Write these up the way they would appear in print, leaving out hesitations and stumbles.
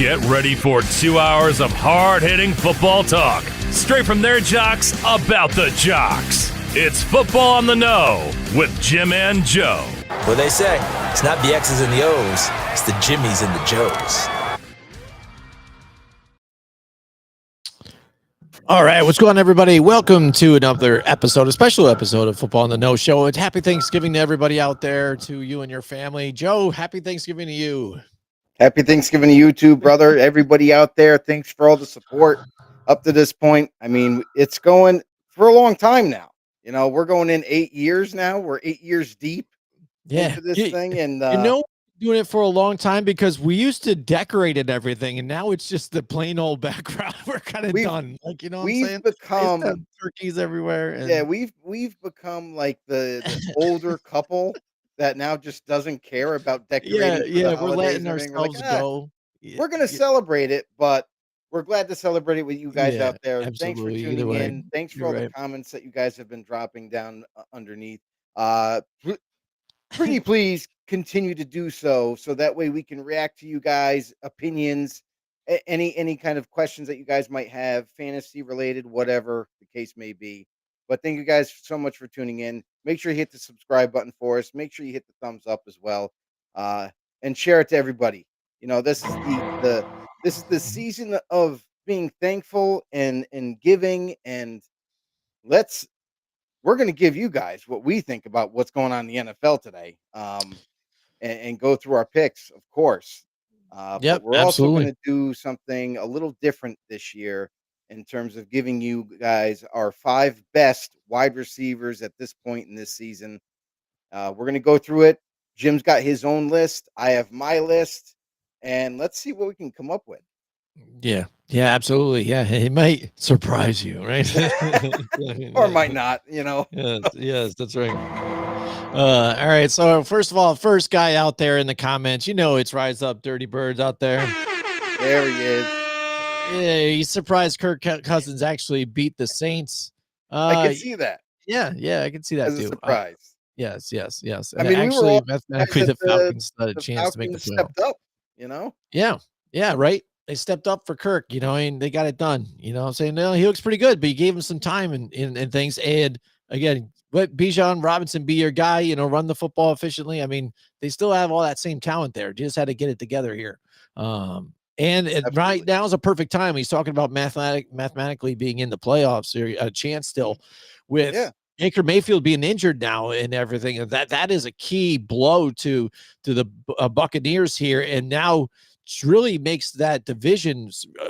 Get ready for 2 hours of hard-hitting football talk, straight from their jocks about the jocks. It's Football on the Know with Jim and Joe. What they say, it's not the X's and the O's, it's the Jimmies and the Joes. All right, what's going on, everybody? Welcome to another episode, a special episode of Football on the Know Show. And happy Thanksgiving to everybody out there, to you and your family. Joe, happy Thanksgiving to you. Happy Thanksgiving to you too, brother. Everybody out there, thanks for all the support up to this point. I mean, it's going for a long time now. You know, we're going in 8 years now. We're 8 years deep into this thing. And, doing it for a long time because we used to decorate it and everything, and now it's just the plain old background. We're kind of done. Like, you know what I'm saying? Become turkeys everywhere. And yeah, we've become like the older couple that now just doesn't care about decorating. We're letting ourselves go. We're gonna celebrate it, but we're glad to celebrate it with you guys out there. Thanks for Absolutely. tuning in. Thanks for all the comments that you guys have been dropping down underneath. Pretty please continue to do so that way we can react to you guys' opinions, any kind of questions that you guys might have, fantasy related, whatever the case may be. But thank you guys so much for tuning in. Make sure you hit the subscribe button for us. Make sure you hit the thumbs up as well, and share it to everybody. You know, this is the season of being thankful and giving, and we're going to give you guys what we think about what's going on in the NFL today, and go through our picks, of course. But we're also going to do something a little different this year in terms of giving you guys our 5 best wide receivers at this point in this season. We're going to go through it. Jim's got his own list. I have my list. And let's see what we can come up with. Yeah, absolutely. Yeah, it might surprise you, right? Or might not, you know. Yes, that's right. All right. So first of all, first guy out there in the comments, you know, it's Rise Up Dirty Birds out there. There he is. Yeah, he's surprised Kirk Cousins actually beat the Saints. I can see that. Yeah, I can see that as too. A surprise. Yes. I mean, actually, mathematically, the Falcons had a chance to make the playoff. Stepped up, you know. Yeah, right. They stepped up for Kirk, you know, and they got it done. You know what I'm saying? No, he looks pretty good, but you gave him some time and things. And again, let Bijan Robinson be your guy, you know, run the football efficiently. I mean, they still have all that same talent there. Just had to get it together here. And right now is a perfect time. He's talking about mathematically being in the playoffs, or a chance still with Baker Mayfield being injured now and everything. And that is a key blow to the Buccaneers here. And now really makes that division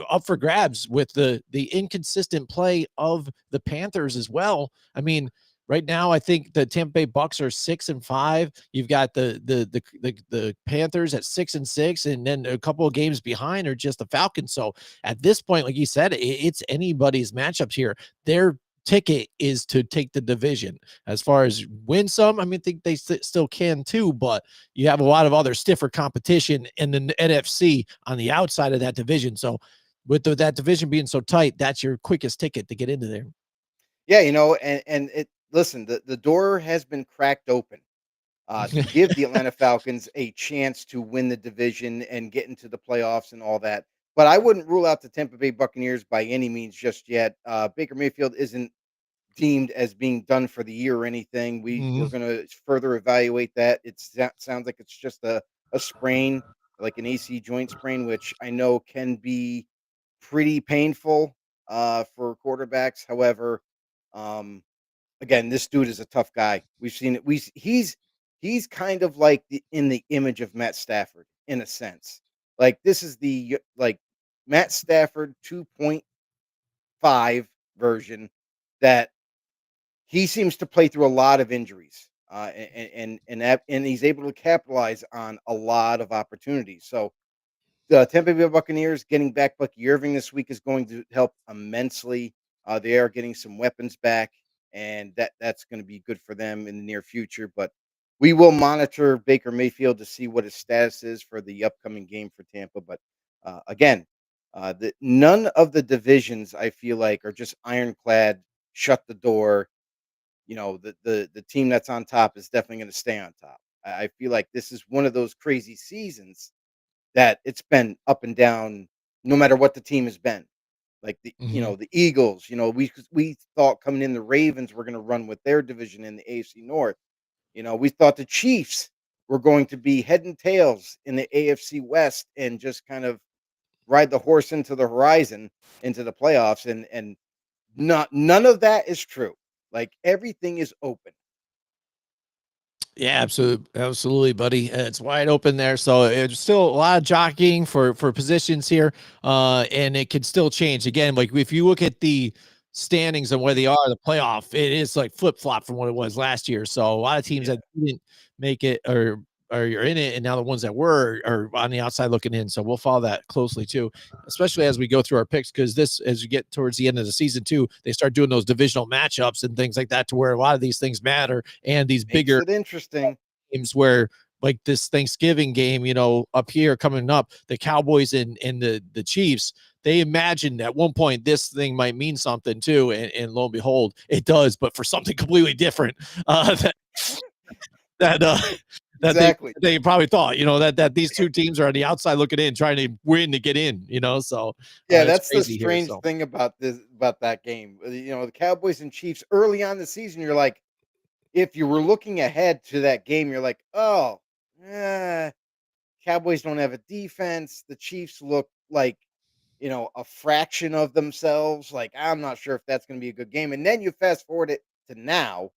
up for grabs with the inconsistent play of the Panthers as well. I mean, right now, I think the Tampa Bay Bucks are 6-5. You've got the Panthers at 6-6, and then a couple of games behind are just the Falcons. So at this point, like you said, it's anybody's matchups here. Their ticket is to take the division. As far as win some, I mean, I think they still can too, but you have a lot of other stiffer competition in the NFC on the outside of that division. So with that division being so tight, that's your quickest ticket to get into there. Yeah, you know, and it listen, the door has been cracked open to give the Atlanta Falcons a chance to win the division and get into the playoffs and all that. But I wouldn't rule out the Tampa Bay Buccaneers by any means just yet. Baker Mayfield isn't deemed as being done for the year or anything. We're going to further evaluate that. It sounds like it's just a sprain, like an AC joint sprain, which I know can be pretty painful for quarterbacks. However, again, this dude is a tough guy. We've seen it. He's kind of like in the image of Matt Stafford in a sense. Like this is the Matt Stafford 2.5 version that he seems to play through a lot of injuries, and he's able to capitalize on a lot of opportunities. So the Tampa Bay Buccaneers getting back Bucky Irving this week is going to help immensely. They are getting some weapons back, and that's going to be good for them in the near future. But we will monitor Baker Mayfield to see what his status is for the upcoming game for Tampa. But again, none of the divisions I feel like are just ironclad. Shut the door. You know, the team that's on top is definitely going to stay on top. I feel like this is one of those crazy seasons that it's been up and down no matter what the team has been. Like Mhm. the Eagles, we thought coming in the Ravens were going to run with their division in the AFC North. We thought the Chiefs were going to be head and tails in the AFC West and just kind of ride the horse into the horizon into the playoffs, and none of that is true. Like everything is open. Yeah, absolutely, buddy. It's wide open there, so it's still a lot of jockeying for positions here, and it can still change. Again, like if you look at the standings and where they are, the playoff, it is like flip flop from what it was last year. So a lot of teams Yeah. that didn't make it or you're in it, and now the ones that were are on the outside looking in. So we'll follow that closely too, especially as we go through our picks, because this, as you get towards the end of the season too, they start doing those divisional matchups and things like that, to where a lot of these things matter, and these Makes bigger it interesting. games where, like this Thanksgiving game, up here coming up, the Cowboys and the Chiefs, they imagined at one point this thing might mean something too, and lo and behold, it does, but for something completely different. That that uh that Exactly. they probably thought, that these two teams are on the outside looking in, trying to win to get in, so Yeah, it's that's the crazy here. strange So thing about that game. The Cowboys and Chiefs early on the season, you're like, if you were looking ahead to that game, you're like, oh, eh, Cowboys don't have a defense. The Chiefs look like, a fraction of themselves. Like, I'm not sure if that's going to be a good game. And then you fast forward it to now,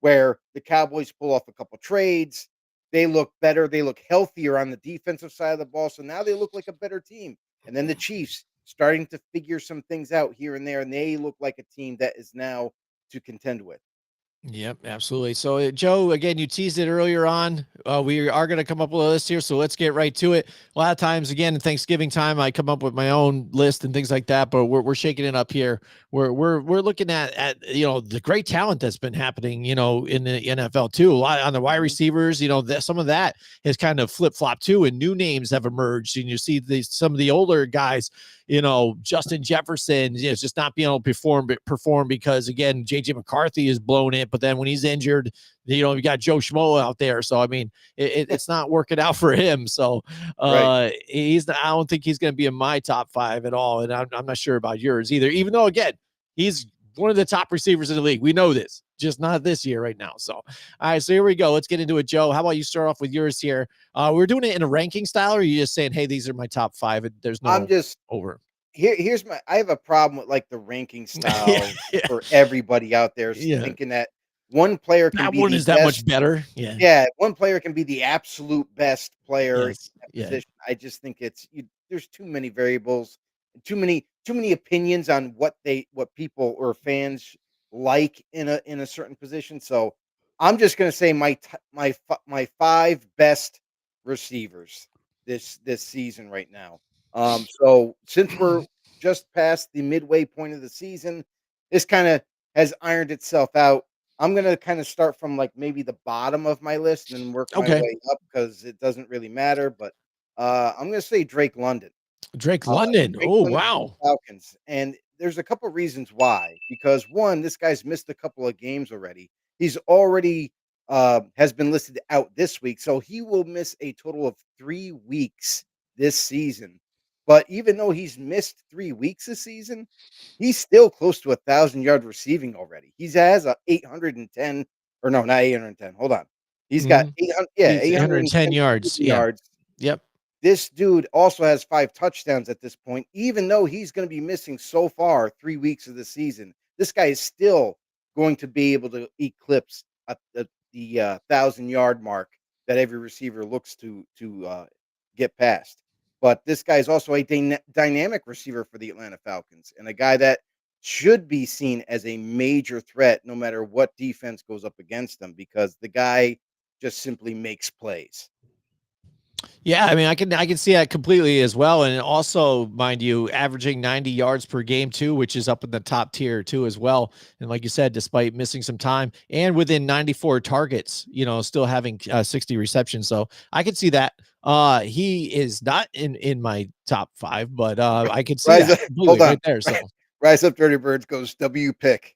where the Cowboys pull off a couple trades. They look better. They look healthier on the defensive side of the ball. So now they look like a better team. And then the Chiefs starting to figure some things out here and there. And they look like a team that is now to contend with. yep, absolutely. So, Joe, again, you teased it earlier on. We are going to come up with a list here, so let's get right to it. A lot of times, again, Thanksgiving time, I come up with my own list and things like that, but we're shaking it up here. We're looking at the great talent that's been happening, in the NFL too. A lot on the wide Mhm. receivers, some of that has kind of flip flopped too, and new names have emerged, and you see some of the older guys, Justin Jefferson, just not being able to perform because, again, JJ McCarthy is blown it. But then when he's injured, you got Joe Schmo out there. So, I mean, it's not working out for him. So, Right. I don't think he's going to be in my top 5 at all. And I'm not sure about yours either, even though, again, he's one of the top receivers in the league. We know this, just not this year right now. So, all right, so here we go. Let's get into it, Joe. How about you start off with yours here? We're doing it in a ranking style, or are you just saying, hey, these are my top 5, and there's I'm no just over? here's my I have a problem with like the ranking Yeah, style yeah, for everybody out there yeah. thinking that one player can That be one the is that much best. better. Yeah. Yeah, one player can be the absolute best player in Yes. that Yeah. position. I just think there's too many variables, too many opinions on what people or fans like in a certain position. So I'm just gonna say my 5 best receivers this season right now. So since we're just past the midway point of the season, this kind of has ironed itself out. I'm gonna kinda start from, like, maybe the bottom of my list and then work my Okay. way up because it doesn't really matter, but, I'm gonna say Drake London. Drake Uh, London. Drake Oh, London for the wow. Falcons, and there's a couple reasons why, because 1, this guy's missed a couple of games already. He's already, has been listed out this week, so he will miss a total of 3 weeks this season. But even though he's missed 3 weeks this season, he's still close to 1,000-yard receiving already. He has a 810, or no, not 810, hold on. He's got Mhm. 800, yeah, He's 110 810 yards. receiving Yeah. yards. Yep. This dude also has 5 touchdowns at this point, even though he's gonna be missing so far 3 weeks of the season. This guy is still going to be able to eclipse the 1,000-yard mark that every receiver looks to get past. But this guy is also a dynamic receiver for the Atlanta Falcons, and a guy that should be seen as a major threat no matter what defense goes up against them, because the guy just simply makes plays. Yeah, I mean, I can see that completely as well, and also, mind you, averaging 90 yards per game too, which is up in the top tier too as well. And like you said, despite missing some time and within 94 targets, still having 60 receptions. So I could see that. He is not in my top 5, but I could see Rise that up, completely hold right on. there. So Rise Up Dirty Birds goes W pick.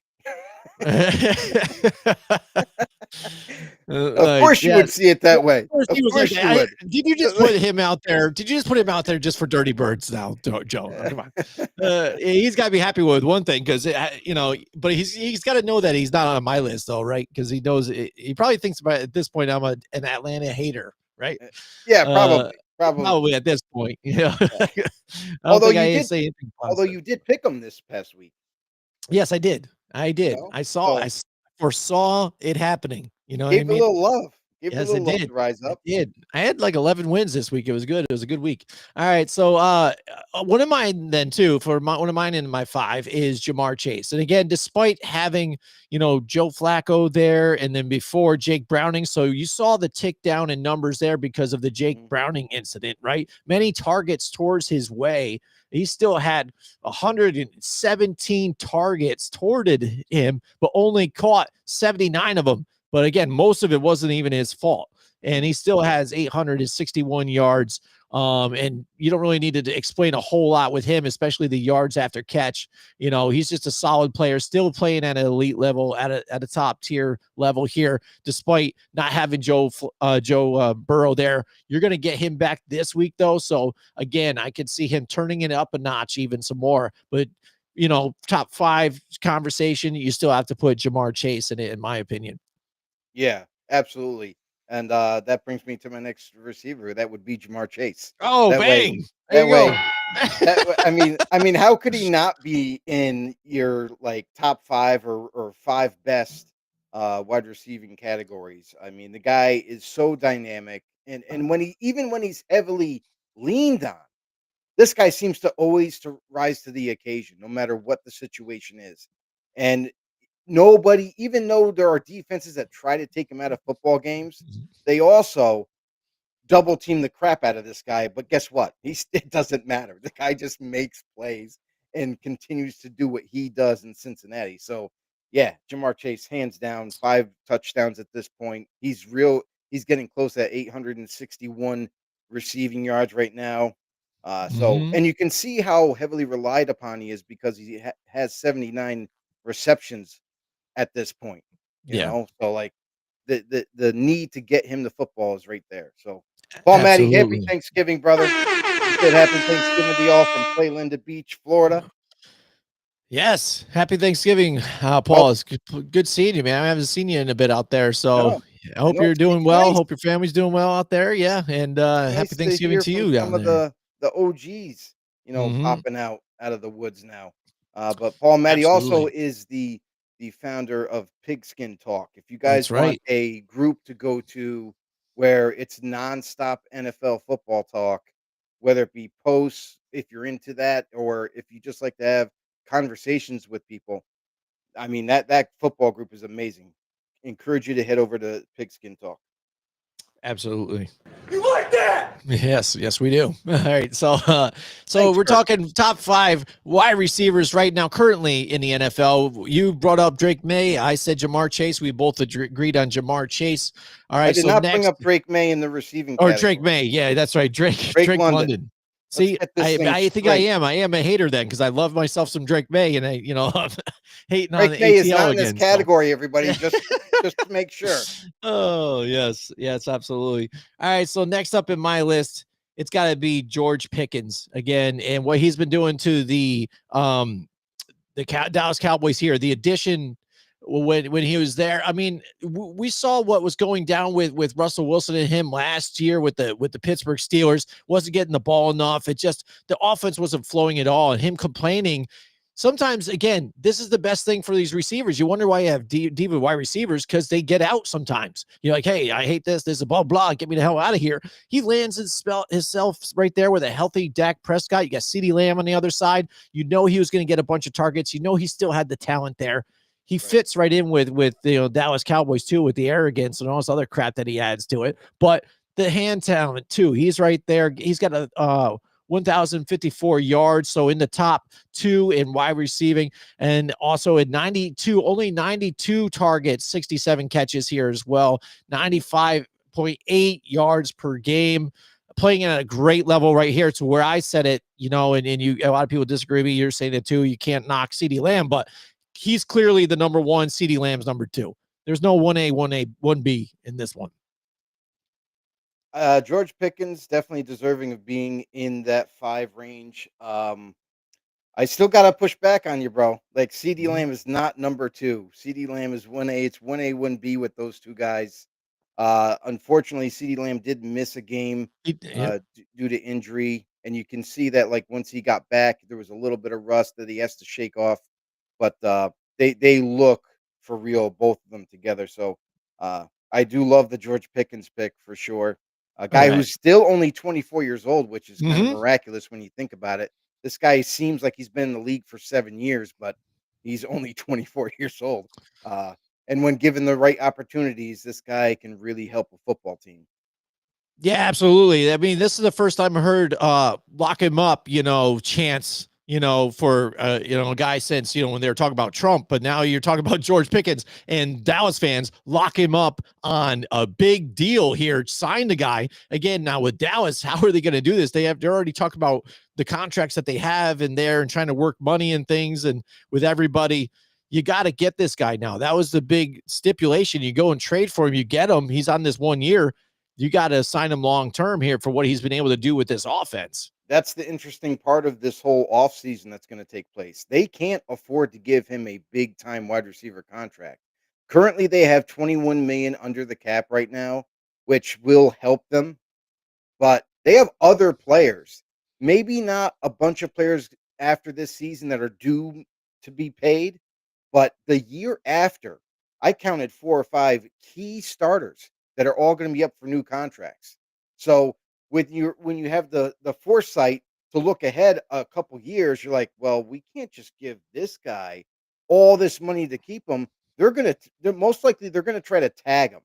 Of course you yeah. would see it that way. First Of he was course like, you would. did you just put him out there? Did you just put him out there just for dirty birds now, Joe? Come on. He's got to be happy with one thing because, but he's got to know that he's not on my list, though, right? Because he knows he probably thinks about at this point, I'm an Atlanta hater, right? Yeah, Uh, probably. Probably at this point. Yeah. I don't Although think I you didn't did, say anything although positive. you did pick them this past week. Yes, I did. I You did. know, I so foresaw it happening. You know what I gave it a mean? little love. Give it a Yes, I little love did. to rise I up. did. I had like 11 wins this week. It was good. It was a good week. All right. So one of mine then too, one of mine in my 5 is Jamar Chase. And again, despite having, Joe Flacco there and then before Jake Browning. So you saw the tick down in numbers there because of the Jake Mhm. Browning incident, right? Many targets towards his way. He still had 117 targets towarded him, but only caught 79 of them. But again, most of it wasn't even his fault. And he still has 861 yards. And you don't really need to explain a whole lot with him, especially the yards after catch. He's just a solid player, still playing at an elite level, at a top tier level here, despite not having Joe Burrow there. You're going to get him back this week, though. So again, I could see him turning it up a notch, even some more. But top 5 conversation, you still have to put Jamar Chase in it, in my opinion. Yeah, absolutely. And that brings me to my next receiver. That would be Jamar Chase. Oh, That way, bang. There that you go. way, I mean, how could he not be in your like top 5 or 5 best wide receiving categories? I mean, the guy is so dynamic, and when he's heavily leaned on, this guy seems to always to rise to the occasion, no matter what the situation is. And nobody, even though there are defenses that try to take him out of football games, they also double team the crap out of this guy. But guess what? It doesn't matter. The guy just makes plays and continues to do what he does in Cincinnati. So yeah, Jamar Chase, hands down, 5 touchdowns at this point. He's getting close at 861 receiving yards right now. So Mhm. and you can see how heavily relied upon he is because he has 79 receptions at this point, Yeah, So, like, the need to get him the football is right there, so, Paul Matty, happy absolutely. Thanksgiving, brother. You said happy Thanksgiving to y'all from Playland Beach, Florida. Yes, happy Thanksgiving, Well, Paul. It's good seeing you, man. I haven't seen you in a bit out there, so no, I hope you're it'd doing be well. nice. Hope your family's doing well out there. Yeah, and happy Nice to Thanksgiving hear to from you down some of there. the OGs, Mhm. popping out of the woods now. But Paul Matty also Absolutely. is the founder of Pigskin Talk. If you That's guys want right. a group to go to where it's nonstop NFL football talk, whether it be posts, if you're into that, or if you just like to have conversations with people, I mean that football group is amazing. Encourage you to head over to Pigskin Talk. Absolutely. You like that? Yes, yes, we do. All right. So Thanks, we're Kirk. talking top 5 wide receivers right now, currently in the NFL. You brought up Drake May. I said Jamar Chase. We both agreed on Jamar Chase. All I right. did So not bring next, up Drake May in the receiving or Drake category. May. Yeah, that's right. Drake Drake Drake London. London. Let's See, get this I thing I think I straight. am. I am a hater then because I love myself some Drake May, and I'm hating on Drake the May is ATL not in this again. So. category, everybody. Just to make sure. Oh, yes. Yes, absolutely. All right. So next up in my list, it's got to be George Pickens again, and what he's been doing to the Dallas Cowboys here. The addition when he was there. I mean, we saw what was going down with Russell Wilson and him last year with the Pittsburgh Steelers. Wasn't getting the ball enough. It just the offense wasn't flowing at all, and him complaining. Sometimes, again, this is the best thing for these receivers. You wonder why you have deep wide receivers because they get out sometimes. You're like, hey, I hate this. This is blah, blah. Get me the hell out of here. He lands himself right there with a healthy Dak Prescott. You got CeeDee Lamb on the other side. You know he was going to get a bunch of targets. You know he still had the talent there. He Right. fits right in with Dallas Cowboys too, with the arrogance and all this other crap that he adds to it. But the hand talent too. He's right there. He's got a 1,054 yards, so in the top 2 in wide receiving, and also at only 92 targets, 67 catches here as well, 95.8 yards per game, playing at a great level right here to where I said it, and you, a lot of people disagree with me. You're saying it too. You can't knock CeeDee Lamb, but he's clearly the number one. CeeDee Lamb's number two. There's no 1A, 1A, 1B in this one. George Pickens definitely deserving of being in that 5 range. I still gotta push back on you, bro. Like CeeDee Lamb is not number 2. CeeDee Lamb is 1A. It's 1A, 1B with those two guys. Unfortunately, CeeDee Lamb did miss a game Yep. due to injury, and you can see that like once he got back, there was a little bit of rust that he has to shake off. But they look for real, both of them together. So I do love the George Pickens pick for sure. A All guy right. who's still only 24 years old, which is kind of Mhm. miraculous when you think about it. This guy seems like he's been in the league for 7 years, but he's only 24 years old. And when given the right opportunities, this guy can really help a football team. Yeah, absolutely. I mean, this is the first time I heard lock him up, chance, for a guy since, when they were talking about Trump, but now you're talking about George Pickens, and Dallas fans lock him up on a big deal here. Sign the guy again. Now with Dallas, how are they going to do this? They're already talking about the contracts that they have in there and trying to work money and things. And with everybody, you got to get this guy now. That was the big stipulation. You go and trade for him, you get him. He's on this 1 year. You got to sign him long term here for what he's been able to do with this offense. That's the interesting part of this whole offseason that's going to take place. They can't afford to give him a big time wide receiver contract. Currently, they have 21 million under the cap right now, which will help them, but they have other players. Maybe not a bunch of players after this season that are due to be paid, but the year after, I counted 4 or 5 key starters that are all going to be up for new contracts. So when you have the foresight to look ahead a couple years, you're like, well, we can't just give this guy all this money to keep him. They're most likely they're gonna try to tag him.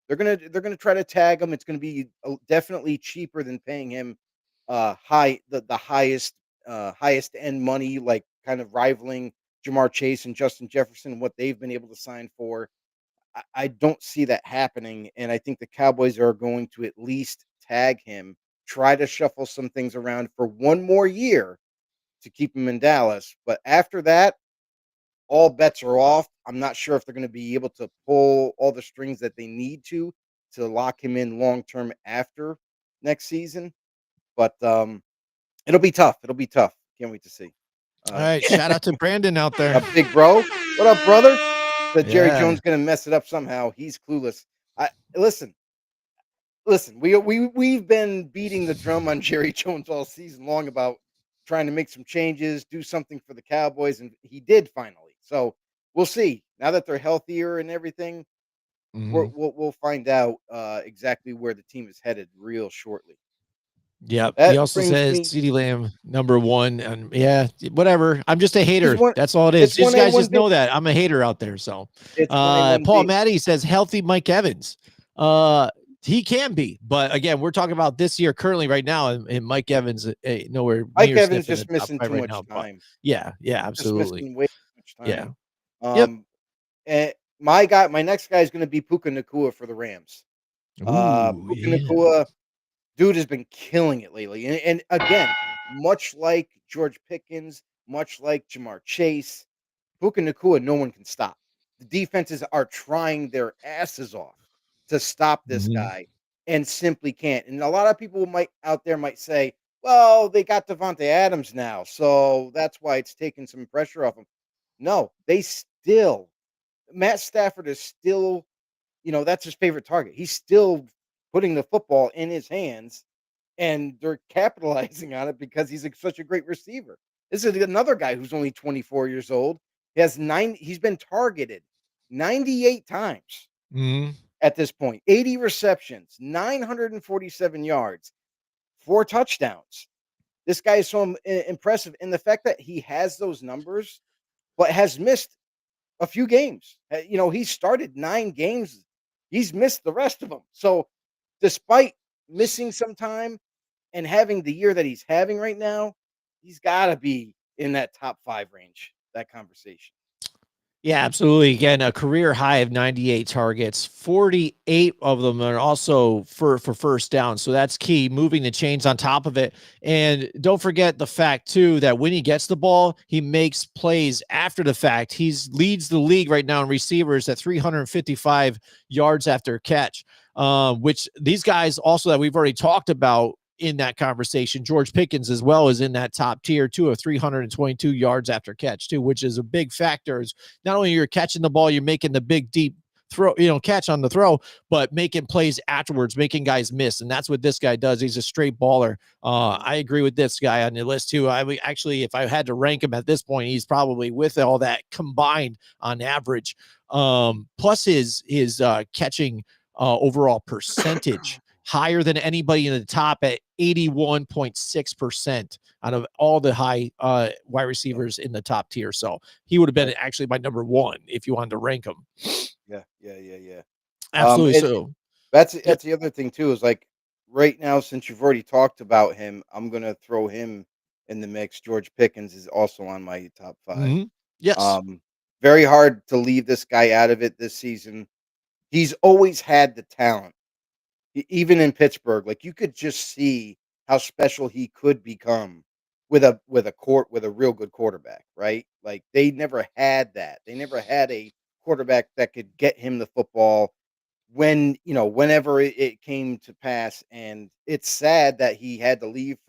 They're gonna try to tag him. It's gonna be definitely cheaper than paying him the highest end money, like kind of rivaling Jamar Chase and Justin Jefferson, what they've been able to sign for. I don't see that happening, and I think the Cowboys are going to at least tag him, try to shuffle some things around for 1 more year to keep him in Dallas. But after that, all bets are off. I'm not sure if they're going to be able to pull all the strings that they need to lock him in long term after next season. But it'll be tough. It'll be tough. Can't wait to see. All right. Shout out to Brandon out there. A big bro. What up, brother? That Jerry Yeah. Jones gonna mess it up somehow. He's clueless. I listen. We've been beating the drum on Jerry Jones all season long about trying to make some changes, do something for the Cowboys, and he did finally. So we'll see. Now that they're healthier and everything, Mhm. we'll find out exactly where the team is headed real shortly. Yep. He That also brings says me. CeeDee Lamb number one. And yeah, whatever. I'm just a He's hater. one. That's all it is. It's These one A, guys one just B. know that I'm a hater out there. So It's 1A, Paul 1B. Matty says healthy Mike Evans. He can be, but again, we're talking about this year currently right now, and Mike Evans nowhere Mike near Evans sniffing the just top missing five too right much now. But time. yeah, Just absolutely. missing way too much Yeah. time. Yep. And my next guy is going to be Puka Nakua for the Rams. Ooh, Puka yeah. Nakua, dude has been killing it lately. And again, much like George Pickens, much like Jamar Chase, Puka Nakua, no one can stop. The defenses are trying their asses off to stop this Mhm. guy and simply can't. And a lot of people might say, well, they got Devontae Adams now, so that's why it's taking some pressure off them. No, they still Matt Stafford is still, that's his favorite target. He's still putting the football in his hands, and they're capitalizing on it because such a great receiver. This is another guy who's only 24 years old. He's been targeted 98 times Mhm. at this point, 80 receptions, 947 yards, 4 touchdowns. This guy is so impressive. And the fact that he has those numbers, but has missed a few games. He started 9 games. He's missed the rest of them. So, despite missing some time and having the year that he's having right now, he's got to be in that top 5 range, that conversation. Yeah, absolutely. Again, a career high of 98 targets. 48 of them are also for first down. So that's key, moving the chains on top of it. And don't forget the fact too that when he gets the ball, he makes plays after the fact. He's leads the league right now in receivers at 355 yards after catch. Which these guys also that we've already talked about in that conversation. George Pickens as well is in that top tier too of 322 yards after catch too, which is a big factor. Is not only you're catching the ball, you're making the big deep throw, catch on the throw, but making plays afterwards, making guys miss. And that's what this guy does. He's a straight baller. I agree with this guy on the list too. I would actually, if I had to rank him at this point, he's probably with all that combined on average. Plus his catching overall percentage higher than anybody in the top at 81.6% out of all the high wide receivers in the top tier. So he would have been actually my number one if you wanted to rank him. Yeah. Absolutely. So that's the other thing too, is like right now, since you've already talked about him, I'm gonna throw him in the mix. George Pickens is also on my top 5. Mhm. Yes. Very hard to leave this guy out of it this season. He's always had the talent. Even in Pittsburgh, like, you could just see how special he could become with a real good quarterback, right? Like, they never had that. They never had a quarterback that could get him the football whenever it came to pass, and it's sad that he had to leave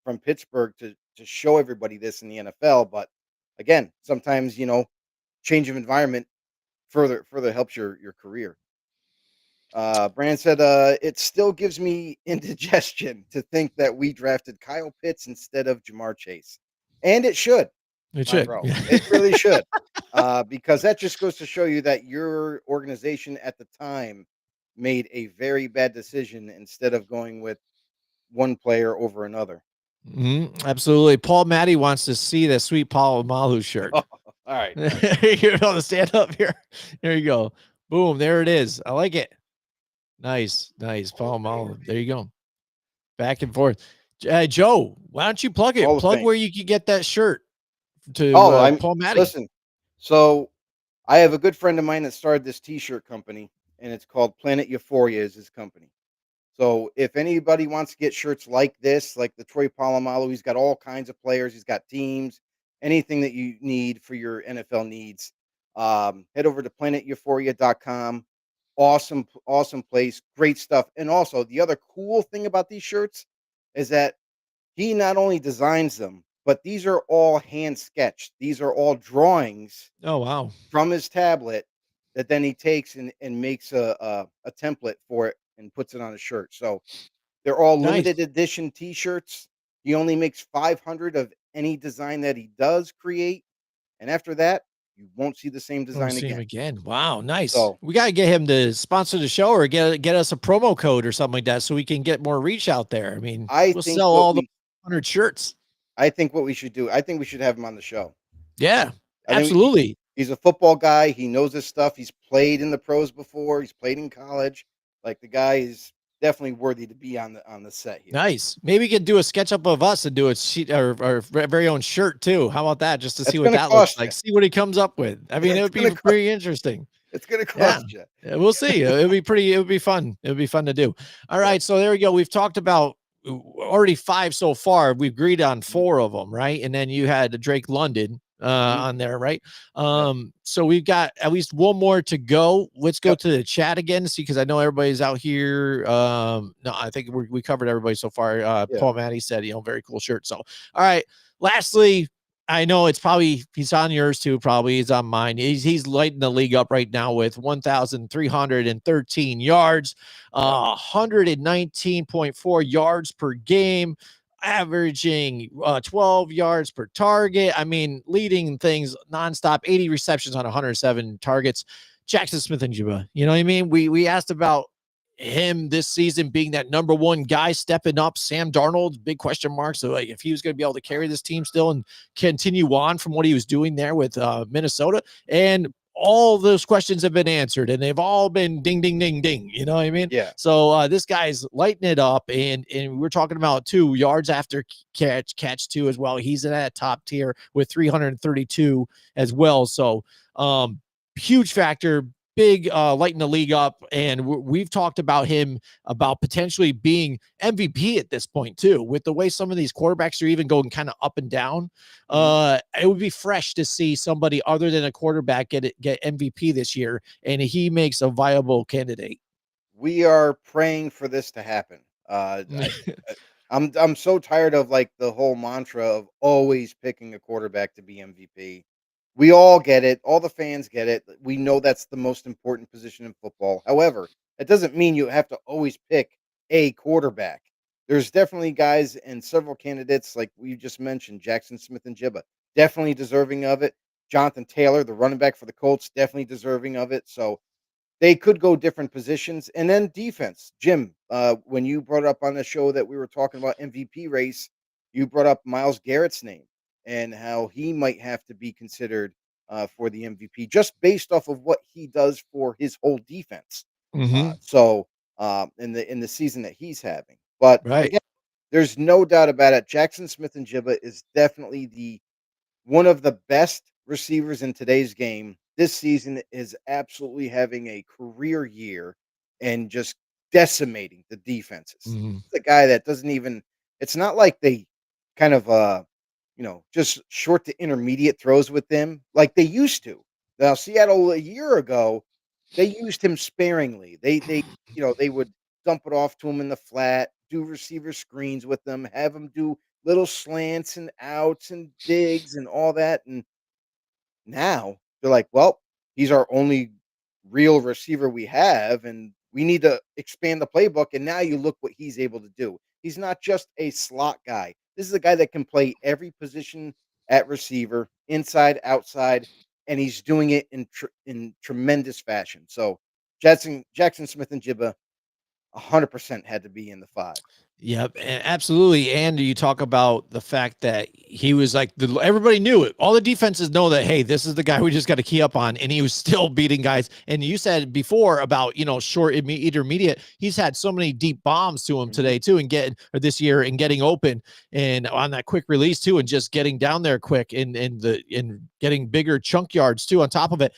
from Pittsburgh to show everybody this in the NFL, but again, sometimes, change of environment further helps your career. Brand said, it still gives me indigestion to think that we drafted Kyle Pitts instead of Jamar Chase. And it should, It my should. bro. It really should. Because that just goes to show you that your organization at the time made a very bad decision instead of going with one player over another. Absolutely. Paul Matty wants to see the sweet Paul Malu shirt. All right. You're going to stand up here. There you go. Boom. There it is. I like it. Nice. Paul Malu. There you go. Back and forth. Joe, why don't you plug it? Plug where you can get that shirt to Paul Matty. Listen, so I have a good friend of mine that started this t-shirt company, and it's called Planet Euphoria is his company. So if anybody wants to get shirts like this, like the Troy Polamalu, he's got all kinds of players. He's got teams, anything that you need for your NFL needs. Head over to planeteuphoria.com. Awesome place. Great stuff. And also the other cool thing about these shirts is that he not only designs them, but these are all hand sketched. These are all drawings. Oh, wow. From his tablet that then he takes and makes a template for it and puts it on a shirt. So they're all limited edition t-shirts. He only makes 500 of any design that he does create. And after that, you won't see the same design again. Wow, nice. So we got to get him to sponsor the show or get us a promo code or something like that so we can get more reach out there. I mean, we'll sell all the 100 shirts. I think what we should do, I think we should have him on the show. Yeah, absolutely. He's a football guy. He knows his stuff. He's played in the pros before. He's played in college. Like, the guy is definitely worthy to be on the set here. Nice. Maybe we could do a sketch up of us and do a sheet or our very own shirt too. How about that? Just to see what that looks like. See what he comes up with. I mean, it would be pretty interesting. It's gonna cost you. Yeah, we'll see. It would be fun. It would be fun to do. All right. So there we go. We've talked about already 5 so far. We've agreed on 4 of them, right? And then you had Drake London on there, right? So we've got at least one more to go. Let's go to the chat again, see, because I know everybody's out here. No, I think we covered everybody so far. Paul Matty said, very cool shirt. So, all right. Lastly, I know it's probably he's on yours too. Probably he's on mine. He's lighting the league up right now with 1,313 yards, 119.4 yards per game, averaging 12 yards per target. I mean, leading things nonstop, 80 receptions on 107 targets. Jackson Smith-Njigba, you know what I mean? We asked about him this season being that number 1 guy stepping up. Sam Darnold, big question mark. So like, if he was going to be able to carry this team still and continue on from what he was doing there with Minnesota, and all those questions have been answered and they've all been ding, ding, ding, ding. You know what I mean? Yeah. So this guy's lighting it up, and we're talking about 2 yards after catch too as well. He's in that top tier with 332 as well. So huge factor, big lighting the league up. And we've talked about him about potentially being MVP at this point too, with the way some of these quarterbacks are even going kind of up and down. It would be fresh to see somebody other than a quarterback get MVP this year, and he makes a viable candidate. We are praying for this to happen. I'm so tired of like the whole mantra of always picking a quarterback to be MVP. We all get it. All the fans get it. We know that's the most important position in football. However, it doesn't mean you have to always pick a quarterback. There's definitely guys and several candidates like we just mentioned, Jackson Smith and Jibba, definitely deserving of it. Jonathan Taylor, the running back for the Colts, definitely deserving of it. So they could go different positions. And then defense. Jim, when you brought up on the show that we were talking about MVP race, you brought up Myles Garrett's name and how he might have to be considered for the MVP just based off of what he does for his whole defense. Mhm. In the season that he's having. But Right. again, there's no doubt about it. Jackson Smith and Jibba is definitely the one of the best receivers in today's game. This season is absolutely having a career year and just decimating the defenses. Mhm. It's a guy that doesn't even it's not like they kind of just short to intermediate throws with them like they used to. Now Seattle a year ago, they used him sparingly. They would dump it off to him in the flat, do receiver screens with them, have him do little slants and outs and digs and all that, and now they're like, "Well, he's our only real receiver we have, and we need to expand the playbook." And now you look what he's able to do. He's not just a slot guy. This is a guy that can play every position at receiver, inside, outside, and he's doing it in tremendous fashion. So Jackson Smith and Jibba 100% had to be in the 5. Yep, absolutely. And you talk about the fact that he was like everybody knew it. All the defenses know that, hey, this is the guy we just got to key up on, and he was still beating guys. And you said before about short intermediate. He's had so many deep bombs to him today too, and this year and getting open and on that quick release too, and just getting down there quick and getting bigger chunk yards too on top of it.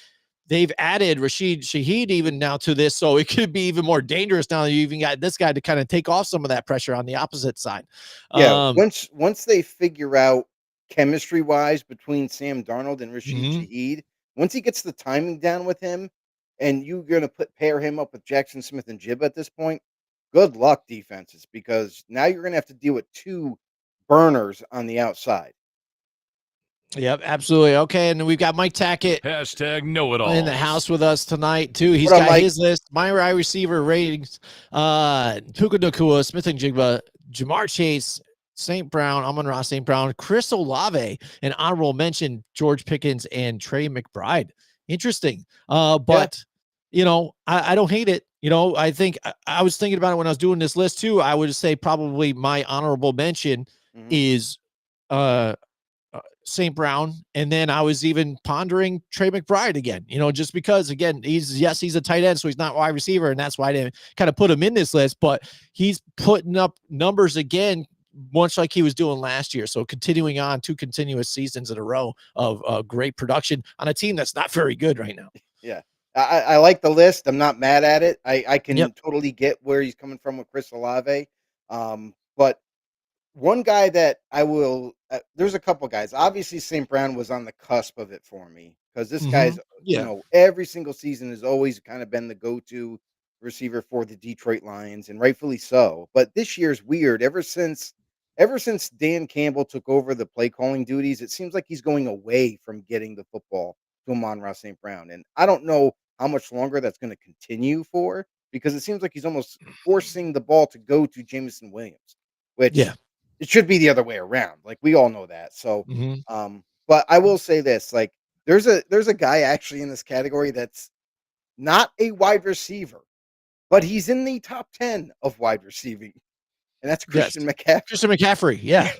They've added Rashid Shaheed even now to this, so it could be even more dangerous now that you even got this guy to kind of take off some of that pressure on the opposite side. Yeah, once they figure out chemistry-wise between Sam Darnold and Rashid Mhm. Shaheed, once he gets the timing down with him, and you're gonna pair him up with Jackson Smith and Jib at this point, good luck defenses, because now you're gonna have to deal with 2 burners on the outside. Yep, absolutely. Okay, and then we've got Mike Tackett Hashtag know it all. in the house with us tonight too. He's What up, got Mike? his list. My wide receiver ratings: Puka Nacua, Smith and Jigba, Jamar Chase, St. Brown, Amon-Ra St. Brown, Chris Olave, and honorable mention George Pickens and Trey McBride. Interesting. But I don't hate it. I think I was thinking about it when I was doing this list too. I would say probably my honorable mention Mhm. is St. Brown. And then I was even pondering Trey McBride again, just because, again, he's a tight end, so he's not wide receiver. And that's why I didn't kind of put him in this list, but he's putting up numbers again, much like he was doing last year. So continuing on 2 continuous seasons in a row of great production on a team that's not very good right now. Yeah. I like the list. I'm not mad at it. I Yep. can totally get where he's coming from with Chris Olave. But one guy that I will there's a couple guys. Obviously, St. Brown was on the cusp of it for me because this guy's, Yeah. every single season has always kind of been the go-to receiver for the Detroit Lions, and rightfully so. But this year's weird. Ever since Dan Campbell took over the play calling duties, it seems like he's going away from getting the football to Amon-Ra St. Brown. And I don't know how much longer that's going to continue for because it seems like he's almost forcing the ball to go to Jameson Williams, Yeah. which it should be the other way around. Like we all know that. So, hmm but I will say this: like, there's a guy actually in this category that's not a wide receiver, but he's in the top 10 of wide receiving, and that's Yes. Christian McCaffrey, Christian McCaffrey. Yeah.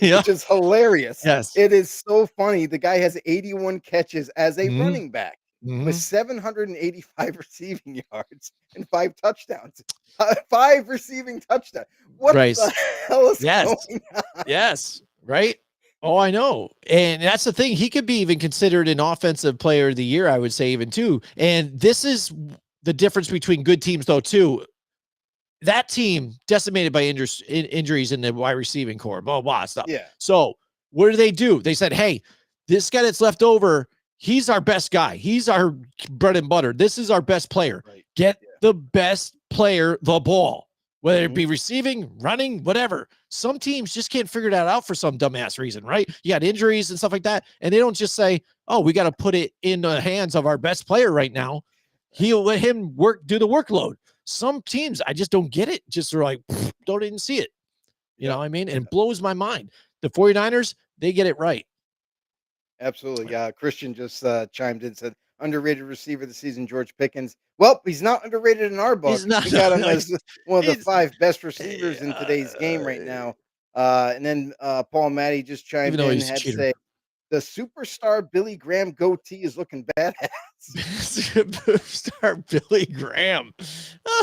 Yeah. which is hilarious. Yes. It is so funny. The guy has 81 catches as a hmm running back with hmm 785 receiving yards and 5 touchdowns. 5 receiving touchdowns. What Right. the hell is Yes. going on? Yes. Right. Oh, I know. And that's the thing. He could be even considered an offensive player of the year, I would say, even too. And this is the difference between good teams, though, too. That team decimated by injuries in the wide receiving core, blah, blah, stuff. Yeah. So what do? They said, hey, this guy that's left over, he's our best guy. He's our bread and butter. This is our best player. Right. Get Yeah. the best player the ball, whether it Mhm. be receiving, running, whatever. Some teams just can't figure that out for some dumbass reason, right? You got injuries and stuff like that. And they don't just say, oh, we got to put it in the hands of our best player right now. He'll let him do the workload. Some teams, I just don't get it. Just are like, don't even see it. You know what I mean? And it blows my mind. The 49ers, they get it right. Absolutely. Yeah. Christian just chimed in, said underrated receiver of the season, George Pickens. Well, he's not underrated in our He's book. not We got him like, as one of the he's, 5 best receivers in today's game right now. And then Paul Matty just even chimed though in, he's a had to cheater. say, the superstar Billy Graham goatee is looking badass. Superstar Billy Graham.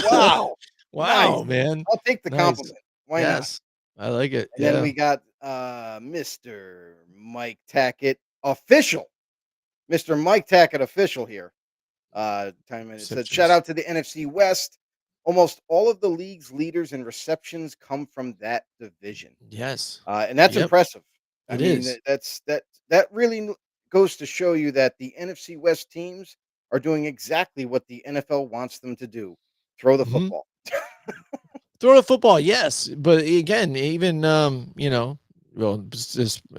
Wow. Wow, Nice. man. I'll take the Nice. compliment. Why not? Yes. I like it. And then Yeah. we got Mr. Mike Tackett official. Mr. Mike Tackett official here. Time it said, shout Receptions. out to the NFC West. Almost all of the league's leaders in receptions come from that division. Yes. And that's Yep. impressive. I It mean, is. that really goes to show you that the NFC West teams are doing exactly what the NFL wants them to do. Throw the Mhm. football. Throw the football, yes. But again, even well,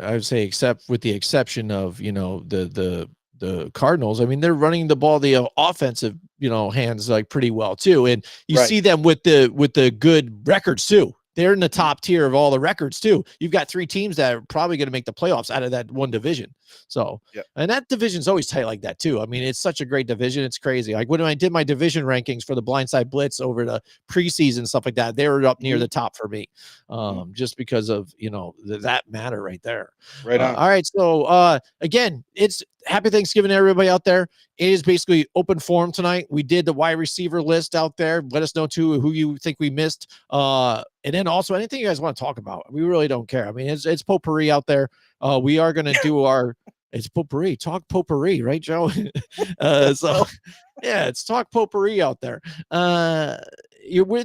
I would say except with the exception of, the Cardinals. I mean, they're running the ball, the offensive, hands like pretty well too. And you Right. see them with the good records too. They're in the Mhm. top tier of all the records too. You've got 3 teams that are probably going to make the playoffs out of that one division. So, Yep. and that division's always tight like that too. I mean, it's such a great division. It's crazy. Like when I did my division rankings for the Blindside Blitz over the preseason stuff like that, they were up near Mhm. the top for me, Mhm. just because of that matter right there. Right on. All right, so again, it's happy Thanksgiving to everybody out there. It is basically open forum tonight. We did the wide receiver list out there. Let us know too who you think we missed, and then also anything you guys want to talk about. We really don't care. I mean, it's potpourri out there. We are going to do our. It's potpourri. Talk potpourri, right, Joe? So yeah, it's talk potpourri out there.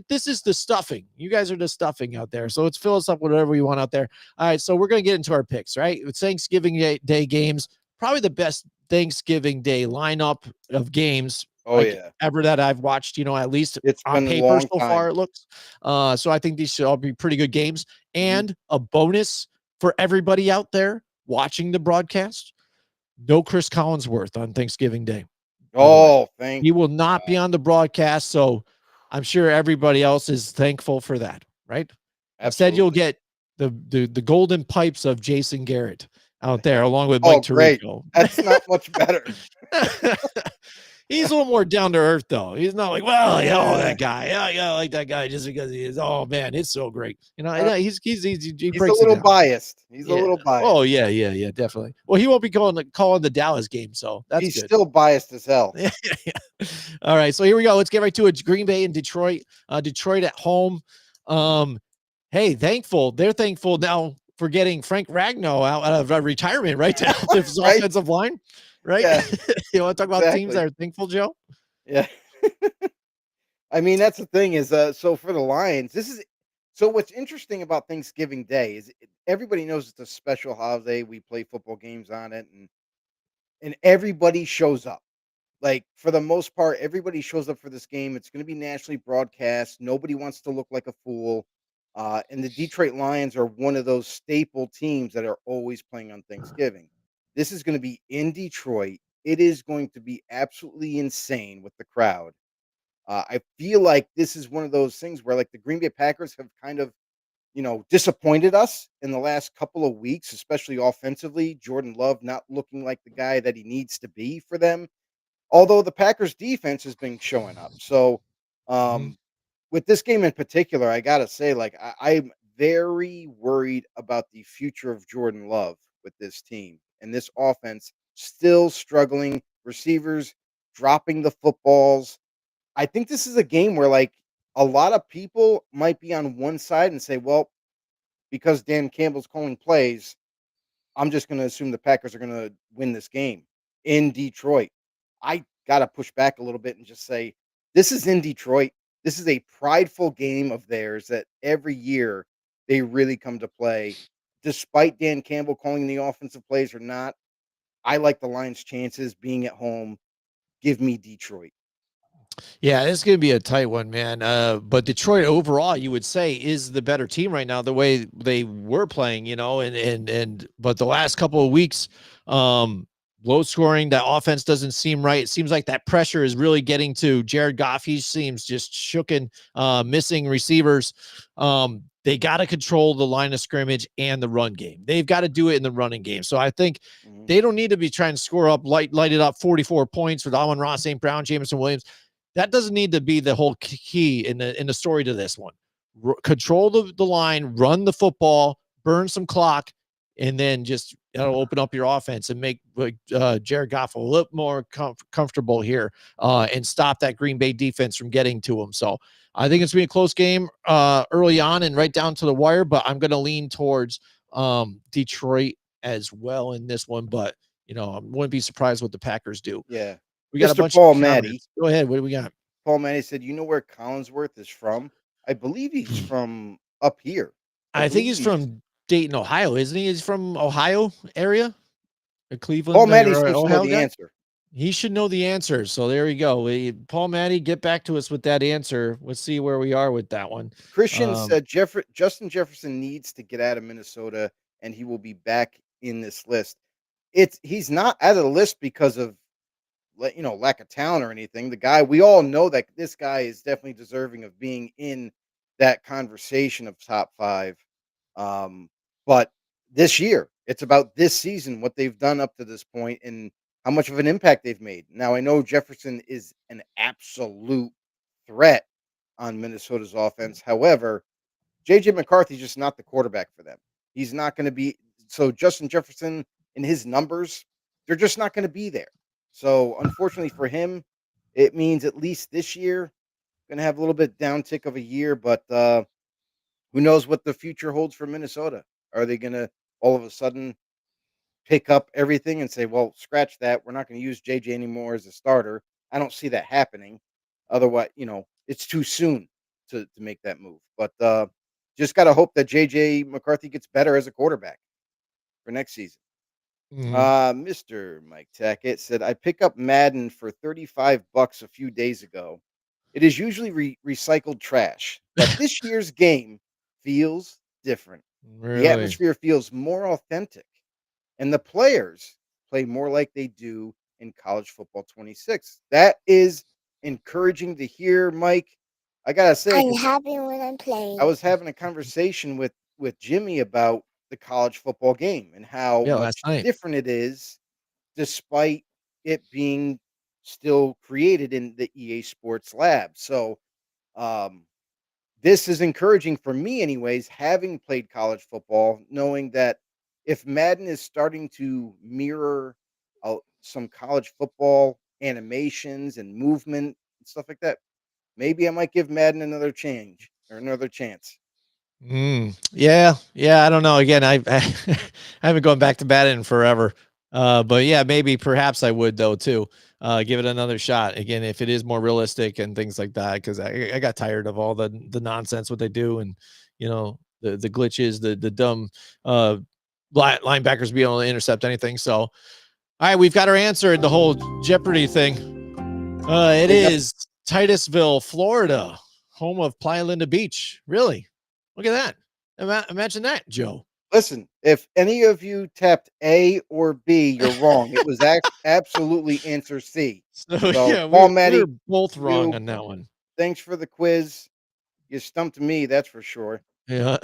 This is the stuffing. You guys are the stuffing out there. So let's fill us up with whatever you want out there. All right, so we're gonna get into our picks, right? It's Thanksgiving Day games, probably the best Thanksgiving Day lineup of games Oh yeah. ever that I've watched, at least It's on been a paper long so time. far it looks. So I think these should all be pretty good games. Mhm. And a bonus for everybody out there watching the broadcast, no Chris Collinsworth on Thanksgiving Day. By the way, Oh, thank he will not be on the broadcast, so I'm sure everybody else is thankful for that, right? Instead, you'll absolutely. get the golden pipes of Jason Garrett out there, along with Oh, Mike great. Tirico. That's not much better. He's a little more down to earth, though. He's not like, well, Yeah. that guy. Yeah, I like that guy just because he is. Oh man, it's so great. Uh, He He's a breaks it little down. biased. He's a Yeah. little biased. Oh yeah, definitely. Well, he won't be calling the Dallas game, so that's He's good. still biased as hell. Yeah. All right, so here we go. Let's get right to it. Green Bay and Detroit. Detroit at home. Hey, they're thankful now for getting Frank Ragnow out of retirement, right? To help his Right? offensive line, right? Yeah, You want to talk about teams exactly. that are thankful, Joe? Yeah. I mean, that's the thing is, so for the Lions, so what's interesting about Thanksgiving Day is everybody knows it's a special holiday. We play football games on it, and everybody shows up. Like for the most part, everybody shows up for this game. It's going to be nationally broadcast. Nobody wants to look like a fool. And the Detroit Lions are one of those staple teams that are always playing on Thanksgiving. This is going to be in Detroit. It is going to be absolutely insane with the crowd. I feel like this is one of those things where like the Green Bay Packers have kind of, disappointed us in the last couple of weeks, especially offensively. Jordan Love not looking like the guy that he needs to be for them. Although the Packers defense has been showing up. So, Mhm. with this game in particular, I gotta say, like, I'm very worried about the future of Jordan Love with this team and this offense still struggling. Receivers dropping the footballs. I think this is a game where, like, a lot of people might be on one side and say, well, because Dan Campbell's calling plays, I'm just going to assume the Packers are going to win this game in Detroit. I got to push back a little bit and just say, this is in Detroit. This is a prideful game of theirs that every year they really come to play. Despite Dan Campbell calling the offensive plays or not, I like the Lions' chances being at home. Give me Detroit. Yeah, it's going to be a tight one, man. But Detroit overall, you would say, is the better team right now, the way they were playing, but the last couple of weeks, low scoring, that offense doesn't seem right. It seems like that pressure is really getting to Jared Goff. He seems just shooken, missing receivers. They got to control the line of scrimmage and the run game. They've got to do it in the running game. So I think they don't need to be trying to score up, light it up 44 points with Amon-Ra St. Brown, Jameson Williams. That doesn't need to be the whole key in the story to this one. Control the line, run the football, burn some clock, and then just open up your offense and make Jared Goff a little more comfortable here and stop that Green Bay defense from getting to him. So I think it's going to be a close game early on and right down to the wire, but I'm going to lean towards Detroit as well in this one. But, I wouldn't be surprised what the Packers do. Yeah. We got Mr. a bunch Paul of Matty. Go ahead. What do we got? Paul Matty said, "You know where Collinsworth is from? I believe he's from up here. I think he's from Dayton, Ohio, isn't he? He's from Ohio area, or Cleveland. Paul Matty or seems to Ohio know the guy? answer. He should know the answer. So there we go. Paul Matty, get back to us with that answer. Let's see where we are with that one. Christian said Justin Jefferson needs to get out of Minnesota, and he will be back in this list. He's not out of the list because of lack of talent or anything. The guy, we all know that this guy is definitely deserving of being in that conversation of top 5. But this year, it's about this season, what they've done up to this point and how much of an impact they've made. Now, I know Jefferson is an absolute threat on Minnesota's offense. However, JJ McCarthy's just not the quarterback for them. He's not going to be. So Justin Jefferson and his numbers, they're just not going to be there. So unfortunately for him, it means at least this year going to have a little bit downtick of a year. But who knows what the future holds for Minnesota? Are they going to all of a sudden pick up everything and say, "Well, scratch that. We're not going to use JJ anymore as a starter"? I don't see that happening. Otherwise, it's too soon to make that move. But just got to hope that JJ McCarthy gets better as a quarterback for next season. Mr. Mike Tackett said, "I pick up Madden for $35 a few days ago. It is usually recycled trash, but this year's game feels different. Really? The atmosphere feels more authentic, and the players play more like they do in college football 26. That is encouraging to hear, Mike. I gotta say, I'm happy when I'm playing. I was having a conversation with Jimmy about the college football game and how much different it is, despite it being still created in the EA Sports Lab. So, this is encouraging for me, anyways, having played college football, knowing that if Madden is starting to mirror some college football animations and movement and stuff like that, maybe I might give Madden another chance. Yeah. I don't know. Again, I haven't gone back to Madden in forever. But yeah, perhaps I would though too. Give it another shot again if it is more realistic and things like that. Because I got tired of all the nonsense what they do and the glitches, the dumb linebackers being able to intercept anything. So, all right, we've got our answer in the whole Jeopardy thing. It is Titusville, Florida, home of Playa Linda Beach. Really? Look at that. Imagine that, Joe. Listen, if any of you tapped A or B, you're wrong. It was absolutely answer C. So yeah, Paul Matty, we're both wrong on that one. Thanks for the quiz. You stumped me, that's for sure. Yeah.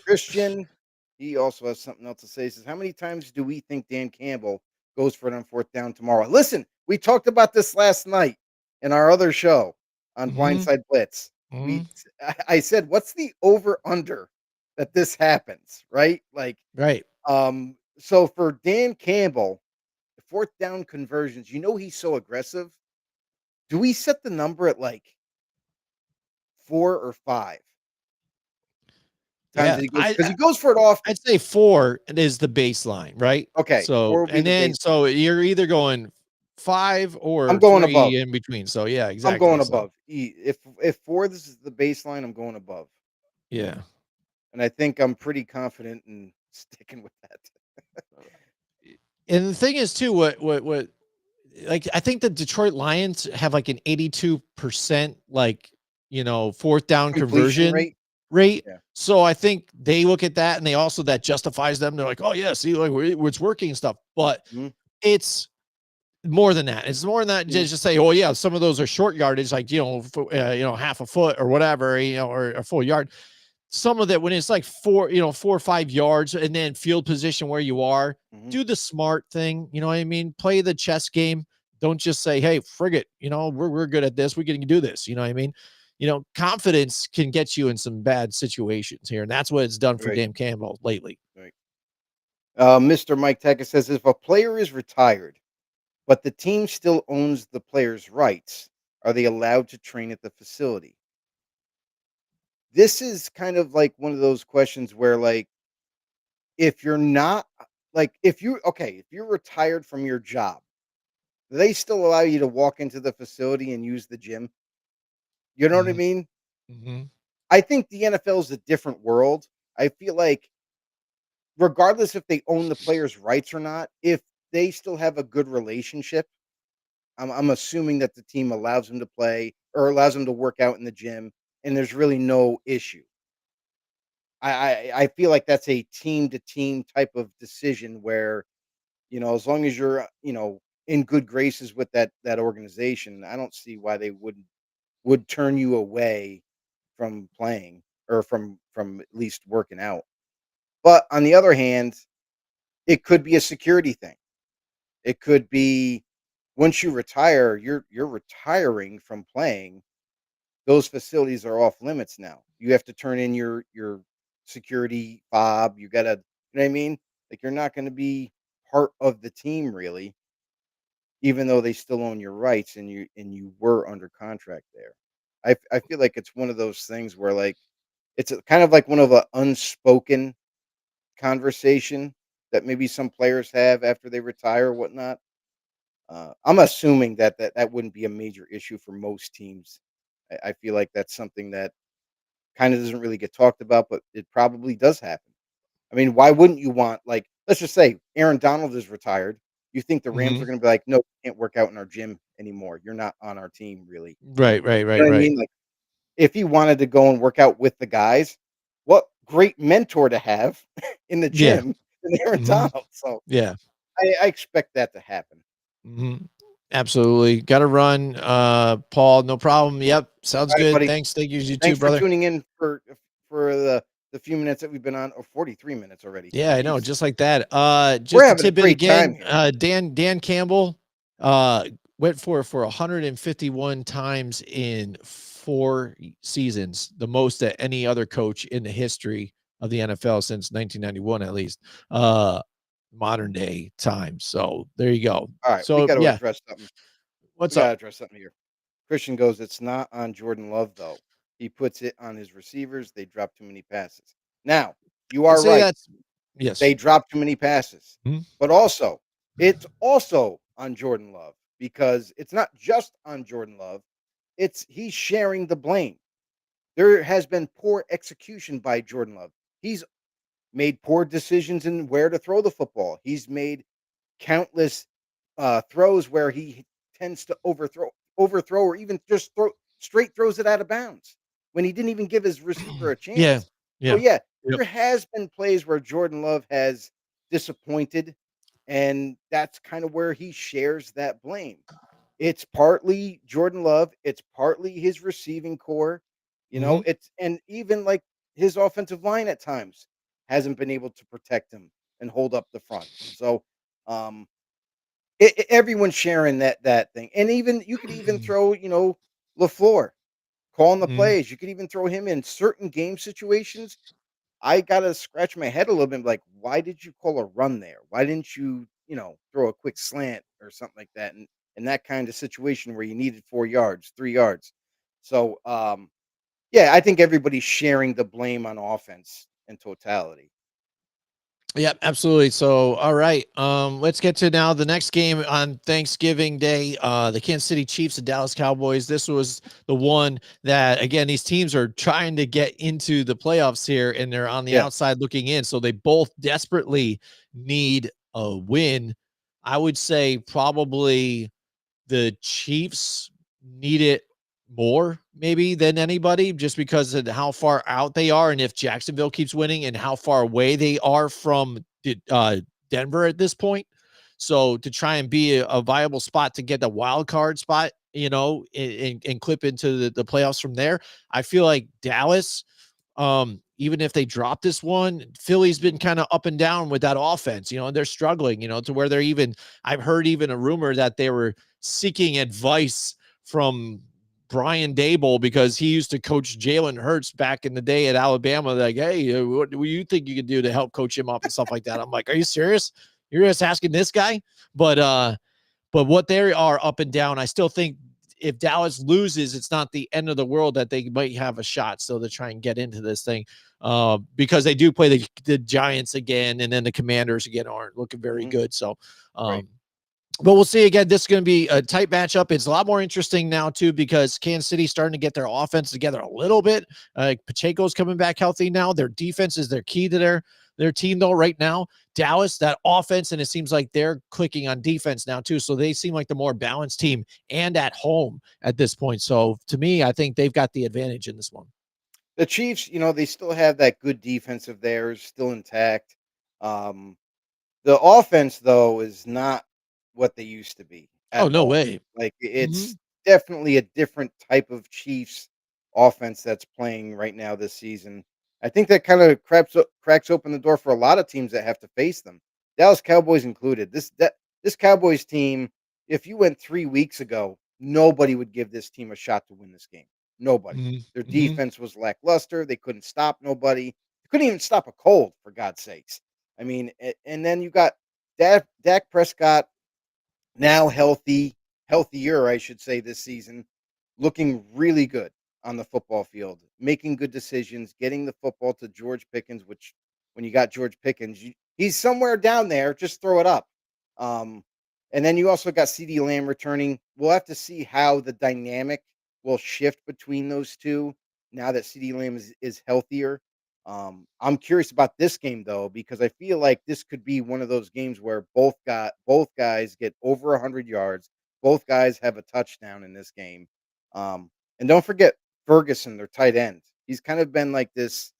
Christian, he also has something else to say. He says, "How many times do we think Dan Campbell goes for it on 4th down tomorrow?" Listen, we talked about this last night in our other show on Blindside Blitz. I said, what's the over-under that this happens, right? Right. So for Dan Campbell, the 4th down conversions, he's so aggressive. Do we set the number at 4 or 5? times Yeah. that he goes because he goes for it often. I'd say 4 is the baseline, right? Okay, 4 So, would be and the then baseline. so you're either going 5 I'm or going above. 3 in between. So yeah, I'm exactly. going So above. If 4 this is the baseline, I'm going above. yeah. And I think I'm pretty confident in sticking with that. And the thing is too, what like I think the Detroit Lions have like an 82% like, fourth down Completion conversion rate? rate. Yeah. So I think they look at that and they also that justifies them. They're like, oh yeah, see, like it's working and stuff. But Mhm, it's more than that. It's more than that. mhm, Just say, oh yeah, some of those are short yardage, like half a foot or whatever, or a full yard. Some of that when it's like 4 or 5 yards, and then field position where you are, mhm. do the smart thing. You know what I mean? Play the chess game. Don't just say, hey, frig it. We're good at this. We can do this. You know what I mean? Confidence can get you in some bad situations here, and that's what it's done for Right, Dan Campbell lately. right. Mr. Mike Teca says, "If a player is retired, but the team still owns the player's rights, are they allowed to train at the facility?" This is kind of like one of those questions where, like, if you're not if you're retired from your job, do they still allow you to walk into the facility and use the gym? You know what I Mhm, mean? mhm, I think the NFL is a different world. I feel like regardless if they own the player's rights or not, if they still have a good relationship, I'm assuming that the team allows him to play or allows him to work out in the gym, and there's really no issue. I feel like that's a team to team type of decision where, as long as you're, in good graces with that organization, I don't see why they would turn you away from playing or from at least working out. But on the other hand, it could be a security thing. It could be once you retire, you're retiring from playing. Those facilities are off limits now. You have to turn in your security fob. You gotta, you know what I mean? Like you're not going to be part of the team really, even though they still own your rights and you were under contract there. I feel like it's one of those things where like it's kind of like one of a unspoken conversation that maybe some players have after they retire or whatnot. I'm assuming that wouldn't be a major issue for most teams. I feel like that's something that kind of doesn't really get talked about, but it probably does happen. I mean, why wouldn't you want like let's just say Aaron Donald is retired. You think the Rams are mhm. going to be like, no, you can't work out in our gym anymore. You're not on our team, really. Right, right, You right, know what I right. mean? Like, if he wanted to go and work out with the guys, what great mentor to have in the Yeah. gym than Aaron Mhm. Donald. So Yeah. I expect that to happen. Mhm. Absolutely. Gotta run. Paul, no problem. Yep. Sounds All right, good. buddy. Thanks. Thank you too, Thanks for brother. tuning in for the few minutes that we've been on, or 43 minutes already. Yeah, I know. Jeez. Just like that. We're Just a having a tidbit great time again. here. Dan Campbell went for 151 times in 4 seasons, the most that any other coach in the history of the NFL since 1991, at least. Modern day times. So there you go. All right, we So gotta yeah, address something. We what's gotta up? address something here. Christian goes, "It's not on Jordan Love, though. He puts it on his receivers. They drop too many passes." Now, you I'd are say right. that's yes. They drop too many passes. Mhm. But also, it's also on Jordan Love because it's not just on Jordan Love. It's he's sharing the blame. There has been poor execution by Jordan Love. He's made poor decisions in where to throw the football. He's made countless throws where he tends to overthrow, or even just straight throws it out of bounds when he didn't even give his receiver a Yeah. chance. So Yeah. yeah, Yep. there has been plays where Jordan Love has disappointed, and that's kind of where he shares that blame. It's partly Jordan Love, it's partly his receiving core, Mhm. it's and even like his offensive line at times hasn't been able to protect him and hold up the front. So, um, everyone's sharing that thing, and even you could even throw, Lafleur calling the Mhm. plays. You could even throw him in certain game situations. I gotta scratch my head a little bit, like, why did you call a run there? Why didn't you, throw a quick slant or something like that? And in that kind of situation where you needed 4 yards, 3 yards. So, yeah, I think everybody's sharing the blame on offense, in totality. Yep, absolutely. So, all right, let's get to now the next game on Thanksgiving Day. The Kansas City Chiefs and Dallas Cowboys. This was the one that, again, these teams are trying to get into the playoffs here, and they're on the Yeah. outside looking in. So they both desperately need a win. I would say probably the Chiefs need it more maybe than anybody, just because of how far out they are, and if Jacksonville keeps winning and how far away they are from Denver at this point. So to try and be a viable spot to get the wild card spot, and clip into the playoffs from there, I feel like Dallas, even if they drop this one, Philly's been kind of up and down with that offense, and they're struggling, to where they're even, I've heard even a rumor that they were seeking advice from Brian Dable, because he used to coach Jalen Hurts back in the day at Alabama. Like, hey, what do you think you could do to help coach him up and stuff like that? I'm like, are you serious? You're just asking this guy? But what they are up and down, I still think if Dallas loses, it's not the end of the world, that they might have a shot still to try and get into this thing, because they do play the Giants again, and then the Commanders again aren't looking very good. So, Right. but we'll see. Again, this is going to be a tight matchup. It's a lot more interesting now too, because Kansas City's starting to get their offense together a little bit. Pacheco's coming back healthy now. Their defense is their key to their team though right now. Dallas, that offense, and it seems like they're clicking on defense now too. So they seem like the more balanced team, and at home at this point. So to me, I think they've got the advantage in this one. The Chiefs, they still have that good defense of theirs still intact. Um, the offense, though, is not what they used to be Oh, at no all. way. Like, Mhm. it's definitely a different type of Chiefs offense that's playing right now this season. I think that kind of cracks open the door for a lot of teams that have to face them, Dallas Cowboys included. This Cowboys team, if you went 3 weeks ago, nobody would give this team a shot to win this game. Nobody. Mhm. Their Mhm. defense was lackluster. They couldn't stop nobody. They couldn't even stop a cold, for God's sakes. I mean, and then you got Dak Prescott, now healthier, I should say, this season, looking really good on the football field, making good decisions, getting the football to George Pickens, which when you got George Pickens, he's somewhere down there, just throw it up. Um, and then you also got CD Lamb returning. We'll have to see how the dynamic will shift between those two now that CD Lamb is healthier. I'm curious about this game though, because I feel like this could be one of those games where both guys get over 100 yards. Both guys have a touchdown in this game. And don't forget Ferguson, their tight end. He's kind of been like this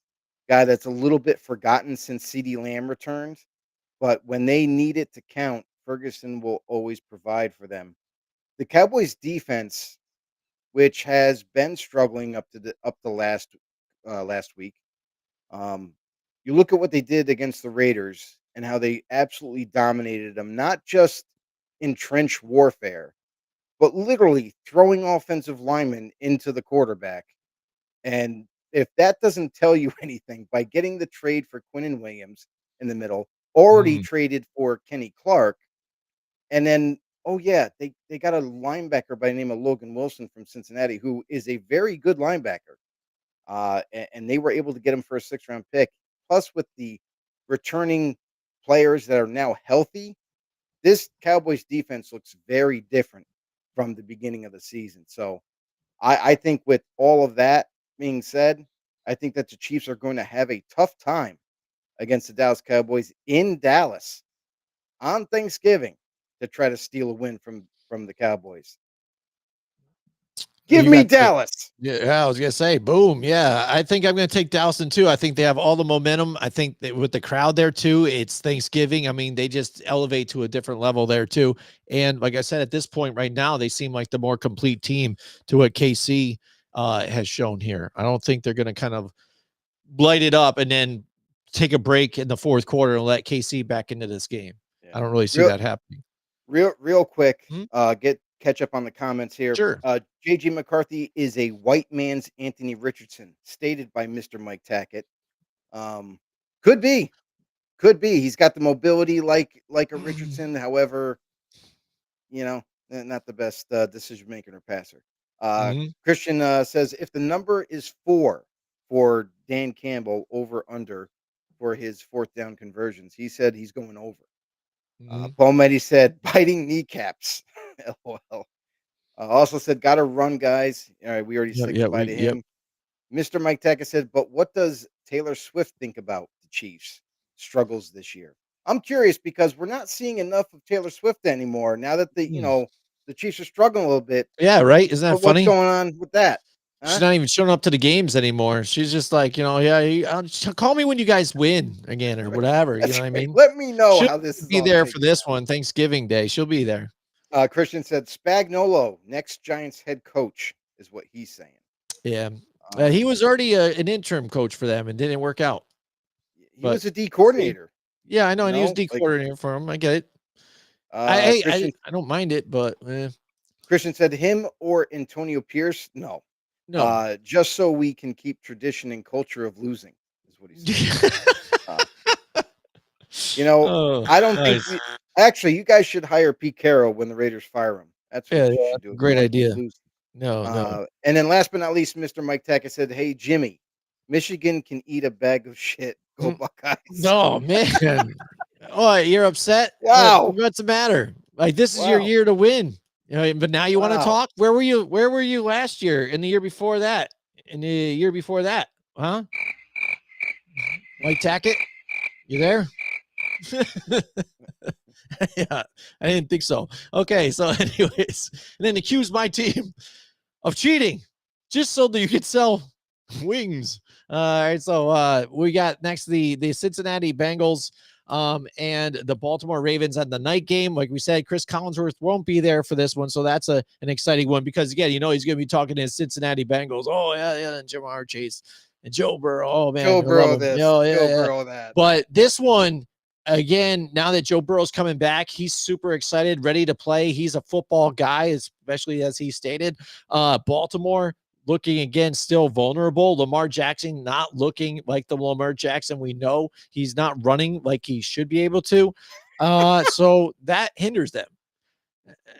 guy that's a little bit forgotten since CD Lamb returned. But when they need it to count, Ferguson will always provide for them. The Cowboys defense, which has been struggling up to last week, um, you look at what they did against the Raiders and how they absolutely dominated them, not just in trench warfare, but literally throwing offensive linemen into the quarterback. And if that doesn't tell you anything, by getting the trade for Quinnen Williams in the middle, already Mhm. traded for Kenny Clark, and then, oh yeah, they got a linebacker by the name of Logan Wilson from Cincinnati, who is a very good linebacker. And they were able to get him for a 6th-round pick. Plus, with the returning players that are now healthy, this Cowboys defense looks very different from the beginning of the season. So I think with all of that being said, I think that the Chiefs are going to have a tough time against the Dallas Cowboys in Dallas on Thanksgiving to try to steal a win from the Cowboys. Give You me got the Dallas. Yeah, I was gonna say, boom. Yeah, I think I'm gonna take Dallas too. I think they have all the momentum. I think that with the crowd there too, it's Thanksgiving. I mean, they just elevate to a different level there too. And like I said, at this point right now, they seem like the more complete team to what KC has shown here. I don't think they're gonna kind of light it up and then take a break in the fourth quarter and let KC back into this game. Yeah. I don't really see Real that happening. real quick, Hmm? get catch up on the comments here. Sure. JG McCarthy is a white man's Anthony Richardson, stated by Mr. Mike Tackett. Um, could be, could be. He's got the mobility like a Richardson. However, not the best decision maker or passer. Mhm. Christian says if the number is 4 for Dan Campbell over under, for his fourth down conversions. He said he's going over. Mhm. Paul Meddy said biting kneecaps. LOL. Also said, "Gotta run, guys." All right, we already Yeah, said yeah, goodbye to yep. him. Mr. Mike Taka said, "But what does Taylor Swift think about the Chiefs' struggles this year?" I'm curious because we're not seeing enough of Taylor Swift anymore. Now that Mm. the Chiefs are struggling a little bit. Yeah, right? Isn't that What's funny? going on with that? She's Huh? not even showing up to the games anymore. She's just like, yeah, call me when you guys win again or whatever. You know That's what I right. mean? Let me know She'll how this is be all there for shaking this out. one, Thanksgiving Day. She'll be there. Christian said Spagnolo, next Giants head coach, is what he's saying. Yeah. He Um, was already an interim coach for them and didn't work out. he But was a D see, coordinator, yeah, I know, you and he was know, D like coordinator for him. I get it. I Christian. I don't mind it, but Christian said him or Antonio Pierce. No, no. just so we can keep tradition and culture of losing is what he said. Uh, you know, Oh, I don't think nice. we actually. You guys should hire Pete Carroll when the Raiders fire him. That's Yeah, what you yeah, should that's do a if you great want to keep idea. losing. No, no. And then last but not least, Mr. Mike Tackett said, "Hey Jimmy, Michigan can eat a bag of shit. Go Mm, Buckeyes!" no, man. Oh, you're upset? Wow, What's the matter? Like, this is your wow, year to win. But now you want to wow. talk? Where were you last year and the year before that? And the year before that? Huh? Mike Tackett, you there? Yeah, I didn't think so. Okay, so anyways, and then accuse my team of cheating just so that you could sell wings. All right, so we got next the Cincinnati Bengals and the Baltimore Ravens at the night game. Like we said, Chris Collinsworth won't be there for this one, so that's an exciting one because again, he's going to be talking to his Cincinnati Bengals. Oh yeah, and Jamar Chase and Joe Burrow. Oh man, Joe I love Burrow him. this, Yeah, yeah, Joe yeah. Burrow that. But this one, again, now that Joe Burrow's coming back, he's super excited, ready to play. He's a football guy, especially as he stated. Baltimore looking again still vulnerable. Lamar Jackson not looking like the Lamar Jackson we know. He's not running like he should be able to. So that hinders them.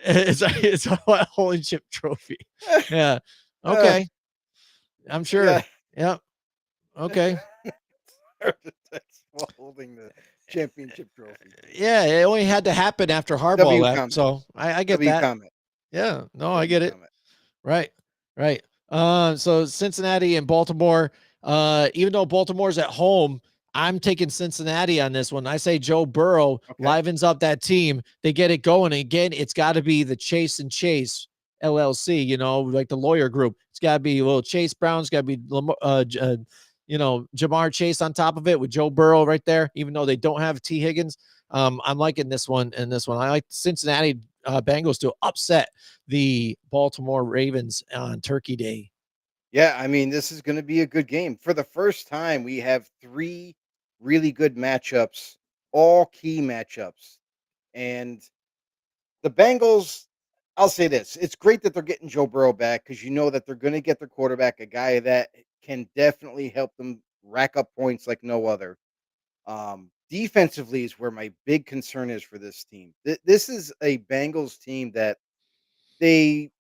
It's a holding chip trophy. Yeah. Uh, Okay. I'm yeah. sure. Yeah. Okay. While holding the championship trophy. Yeah, it only had to happen after Harbaugh W left. comment. So I get W that. comment. Yeah, no, I W get it. comment. Right, right. So Cincinnati and Baltimore. Even though Baltimore's at home, I'm taking Cincinnati on this one. I say Joe Burrow Okay. livens up that team. They get it going. Again, it's got to be the Chase and Chase LLC. Like the lawyer group. It's got to be a little Chase Brown. It's got to be Jamar Chase on top of it with Joe Burrow right there. Even though they don't have T Higgins, I'm liking this one and this one. I like Cincinnati Bengals to upset the Baltimore Ravens on Turkey Day. Yeah, I mean, this is going to be a good game. For the first time, we have three really good matchups, all key matchups. And the Bengals, I'll say this, it's great that they're getting Joe Burrow back because you know that they're going to get their quarterback, a guy that can definitely help them rack up points like no other. Defensively is where my big concern is for this team. This is a Bengals team that they,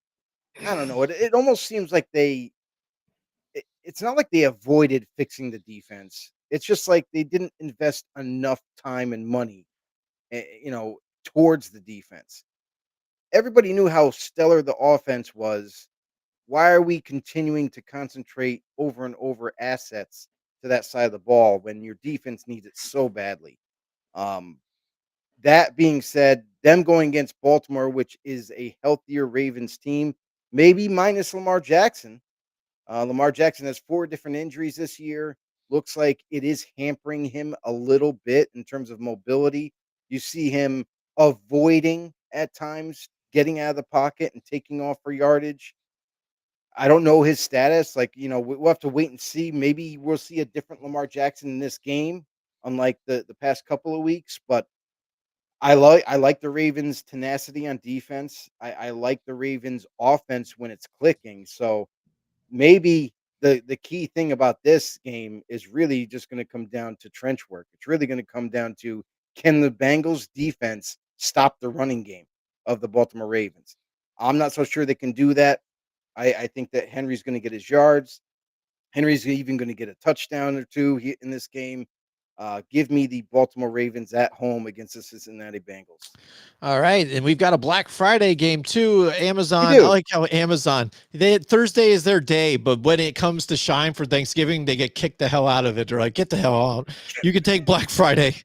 I don't know, it almost seems like it's not like they avoided fixing the defense. It's just like they didn't invest enough time and money, towards the defense. Everybody knew how stellar the offense was. Why are we continuing to concentrate over and over assets to that side of the ball when your defense needs it so badly? Um, that being said, them going against Baltimore, which is a healthier Ravens team, maybe minus Lamar Jackson. Lamar Jackson has 4 different injuries this year. Looks like it is hampering him a little bit in terms of mobility. You see him avoiding at times, getting out of the pocket and taking off for yardage. I don't know his status. Like, we'll have to wait and see. Maybe we'll see a different Lamar Jackson in this game, unlike the past couple of weeks. But I like the Ravens' tenacity on defense. I like the Ravens' offense when it's clicking. So maybe the key thing about this game is really just going to come down to trench work. It's really going to come down to, can the Bengals defense stop the running game of the Baltimore Ravens? I'm not so sure they can do that. I think that Henry's going to get his yards. Henry's even going to get a touchdown or two in this game. Give me the Baltimore Ravens at home against the Cincinnati Bengals. All right, and we've got a Black Friday game too. We Amazon, I do. like how Amazon, Thursday is their day, but when it comes to shine for Thanksgiving, they get kicked the hell out of it. They're like, get the hell out. You can take Black Friday.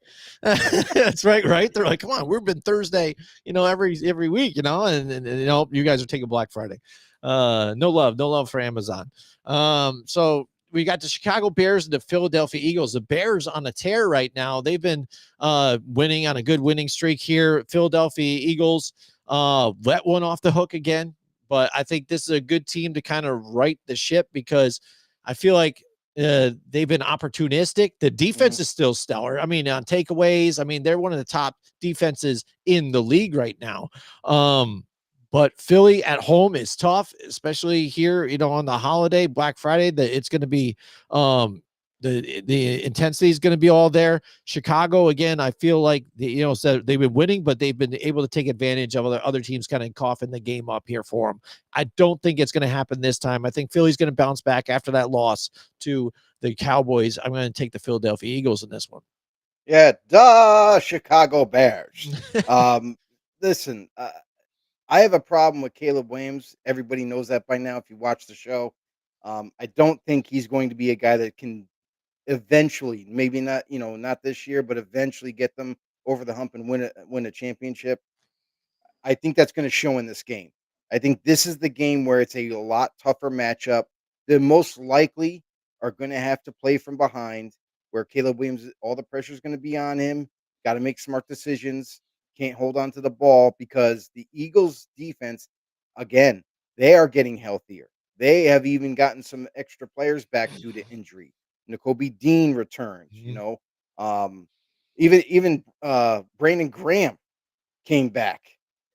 That's right. They're like, come on, we've been Thursday, every week, and you guys are taking Black Friday. No love for Amazon. So we got the Chicago Bears and the Philadelphia Eagles. The Bears on a tear right now. They've been winning on a good winning streak here. Philadelphia Eagles let one off the hook again, but I think this is a good team to kind of right the ship because I feel like they've been opportunistic. The defense is still stellar. I mean, on takeaways, they're one of the top defenses in the league right now. But Philly at home is tough, especially here, on the holiday, Black Friday, that it's going to be the intensity is going to be all there. Chicago, again, I feel like so they've been winning, but they've been able to take advantage of other teams kind of coughing the game up here for them. I don't think it's going to happen this time. I think Philly's going to bounce back after that loss to the Cowboys. I'm going to take the Philadelphia Eagles in this one. Yeah, Chicago Bears. Listen, I have a problem with Caleb Williams. Everybody knows that by now if you watch the show. I don't think he's going to be a guy that can eventually, maybe not, not this year, but eventually get them over the hump and win a championship. I think that's going to show in this game. I think this is the game where it's a lot tougher matchup. The most likely are going to have to play from behind, where Caleb Williams, all the pressure is going to be on him. Got to make smart decisions. Can't hold on to the ball because the Eagles' defense, again, they are getting healthier. They have even gotten some extra players back due to injury. Nakobe Dean returns. Even Brandon Graham came back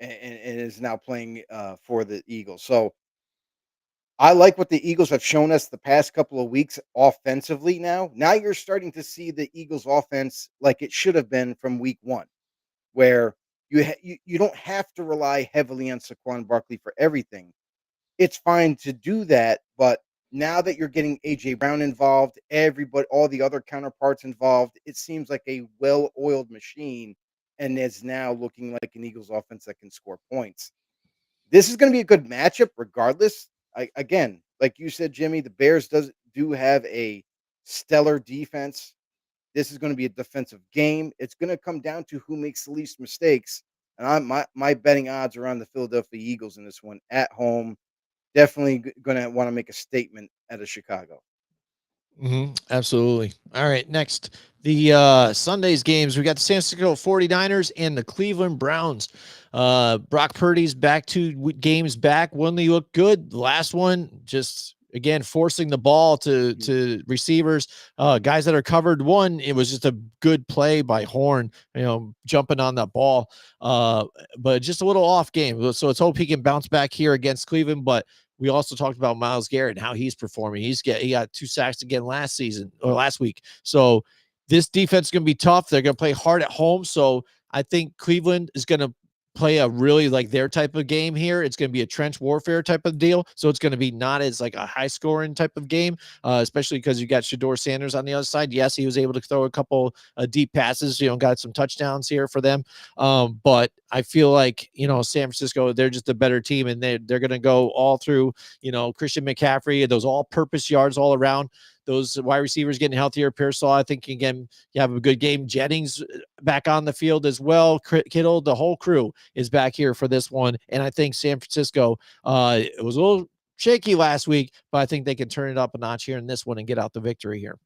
and is now playing for the Eagles. So I like what the Eagles have shown us the past couple of weeks offensively now. Now you're starting to see the Eagles offense like it should have been from week 1, where you don't have to rely heavily on Saquon Barkley for everything. It's fine to do that, but now that you're getting AJ Brown involved, everybody, all the other counterparts involved, it seems like a well-oiled machine and is now looking like an Eagles offense that can score points. This is going to be a good matchup regardless. Again, like you said, Jimmy, the Bears do have a stellar defense. This is going to be a defensive game. It's going to come down to who makes the least mistakes. And my betting odds are on the Philadelphia Eagles in this one at home. Definitely going to want to make a statement out of Chicago. Absolutely. All right. Next, the Sunday's games. We got the San Francisco 49ers and the Cleveland Browns. Brock Purdy's back 2 games back. One, they look good. The last one, just again, forcing the ball to receivers, guys that are covered. One, it was just a good play by Horn, jumping on that ball. But just a little off game. So let's hope he can bounce back here against Cleveland. But we also talked about Myles Garrett and how he's performing. He got 2 sacks again last week. So this defense is going to be tough. They're going to play hard at home. So I think Cleveland is going to play a really like their type of game here. It's going to be a trench warfare type of deal. So it's going to be not as like a high scoring type of game, especially because you got Shedeur Sanders on the other side. Yes, he was able to throw a couple deep passes, got some touchdowns here for them. But I feel like, San Francisco, they're just a better team and they're going to go all through, Christian McCaffrey, those all purpose yards all around. Those wide receivers getting healthier. Pearsall, I think, again, you have a good game. Jennings back on the field as well. Kittle, the whole crew is back here for this one. And I think San Francisco, it was a little shaky last week, but I think they can turn it up a notch here in this one and get out the victory here.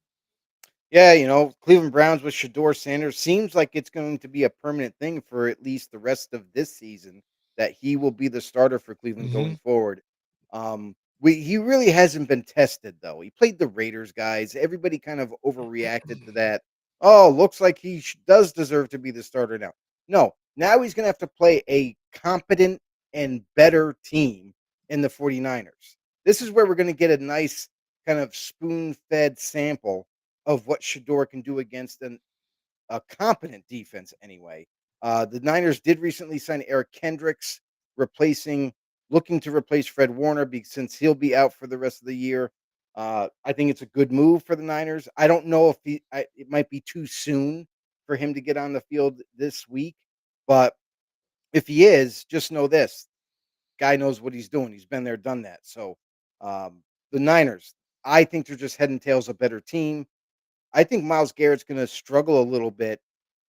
Yeah, Cleveland Browns with Shedeur Sanders seems like it's going to be a permanent thing for at least the rest of this season, that he will be the starter for Cleveland going forward. He really hasn't been tested, though. He played the Raiders, guys. Everybody kind of overreacted to that. Oh, looks like he does deserve to be the starter now. No, now he's going to have to play a competent and better team in the 49ers. This is where we're going to get a nice kind of spoon-fed sample of what Shedeur can do against a competent defense anyway. The Niners did recently sign Eric Kendricks, looking to replace Fred Warner since he'll be out for the rest of the year. I think it's a good move for the Niners. I don't know if it might be too soon for him to get on the field this week, but if he is, just know this: guy knows what he's doing. He's been there, done that. So um, the Niners, I think they're just head and tails a better team. I think Miles Garrett's going to struggle a little bit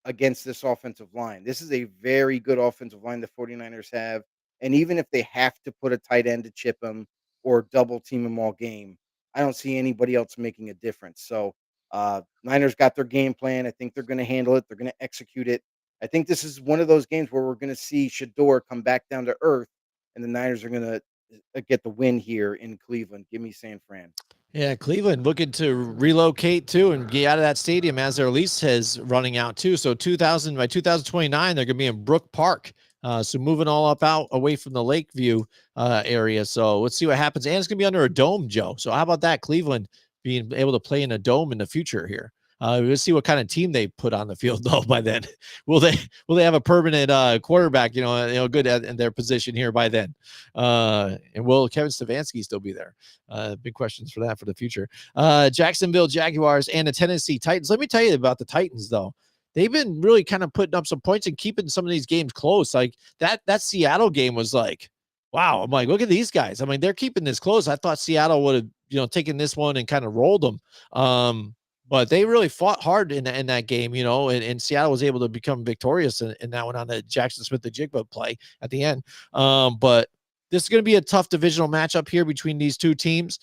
against this offensive line. This is a very good offensive line the 49ers have. And even if they have to put a tight end to chip him or double team him all game, I don't see anybody else making a difference. So Niners got their game plan. I think they're going to handle it. They're going to execute it. I think this is one of those games where we're going to see Shador come back down to earth, and the Niners are going to get the win here in Cleveland. Give me San Fran. Yeah, Cleveland looking to relocate too and get out of that stadium as their lease is running out too. So by 2029, they're going to be in Brook Park. So moving all up out away from the Lakeview area. So let's see what happens. And it's going to be under a dome, Joe. So how about that? Cleveland being able to play in a dome in the future here. We'll see what kind of team they put on the field though. By then, will they have a permanent quarterback? Good in their position here by then. And will Kevin Stefanski still be there? Big questions for that for the future. Jacksonville Jaguars and the Tennessee Titans. Let me tell you about the Titans though. They've been really kind of putting up some points and keeping some of these games close. Like that Seattle game was like, wow. I'm like, look at these guys. I mean, they're keeping this close. I thought Seattle would have, taken this one and kind of rolled them. But they really fought hard in that game, and Seattle was able to become victorious in that one on the Jackson Smith-Njigba play at the end. But this is going to be a tough divisional matchup here between these two teams.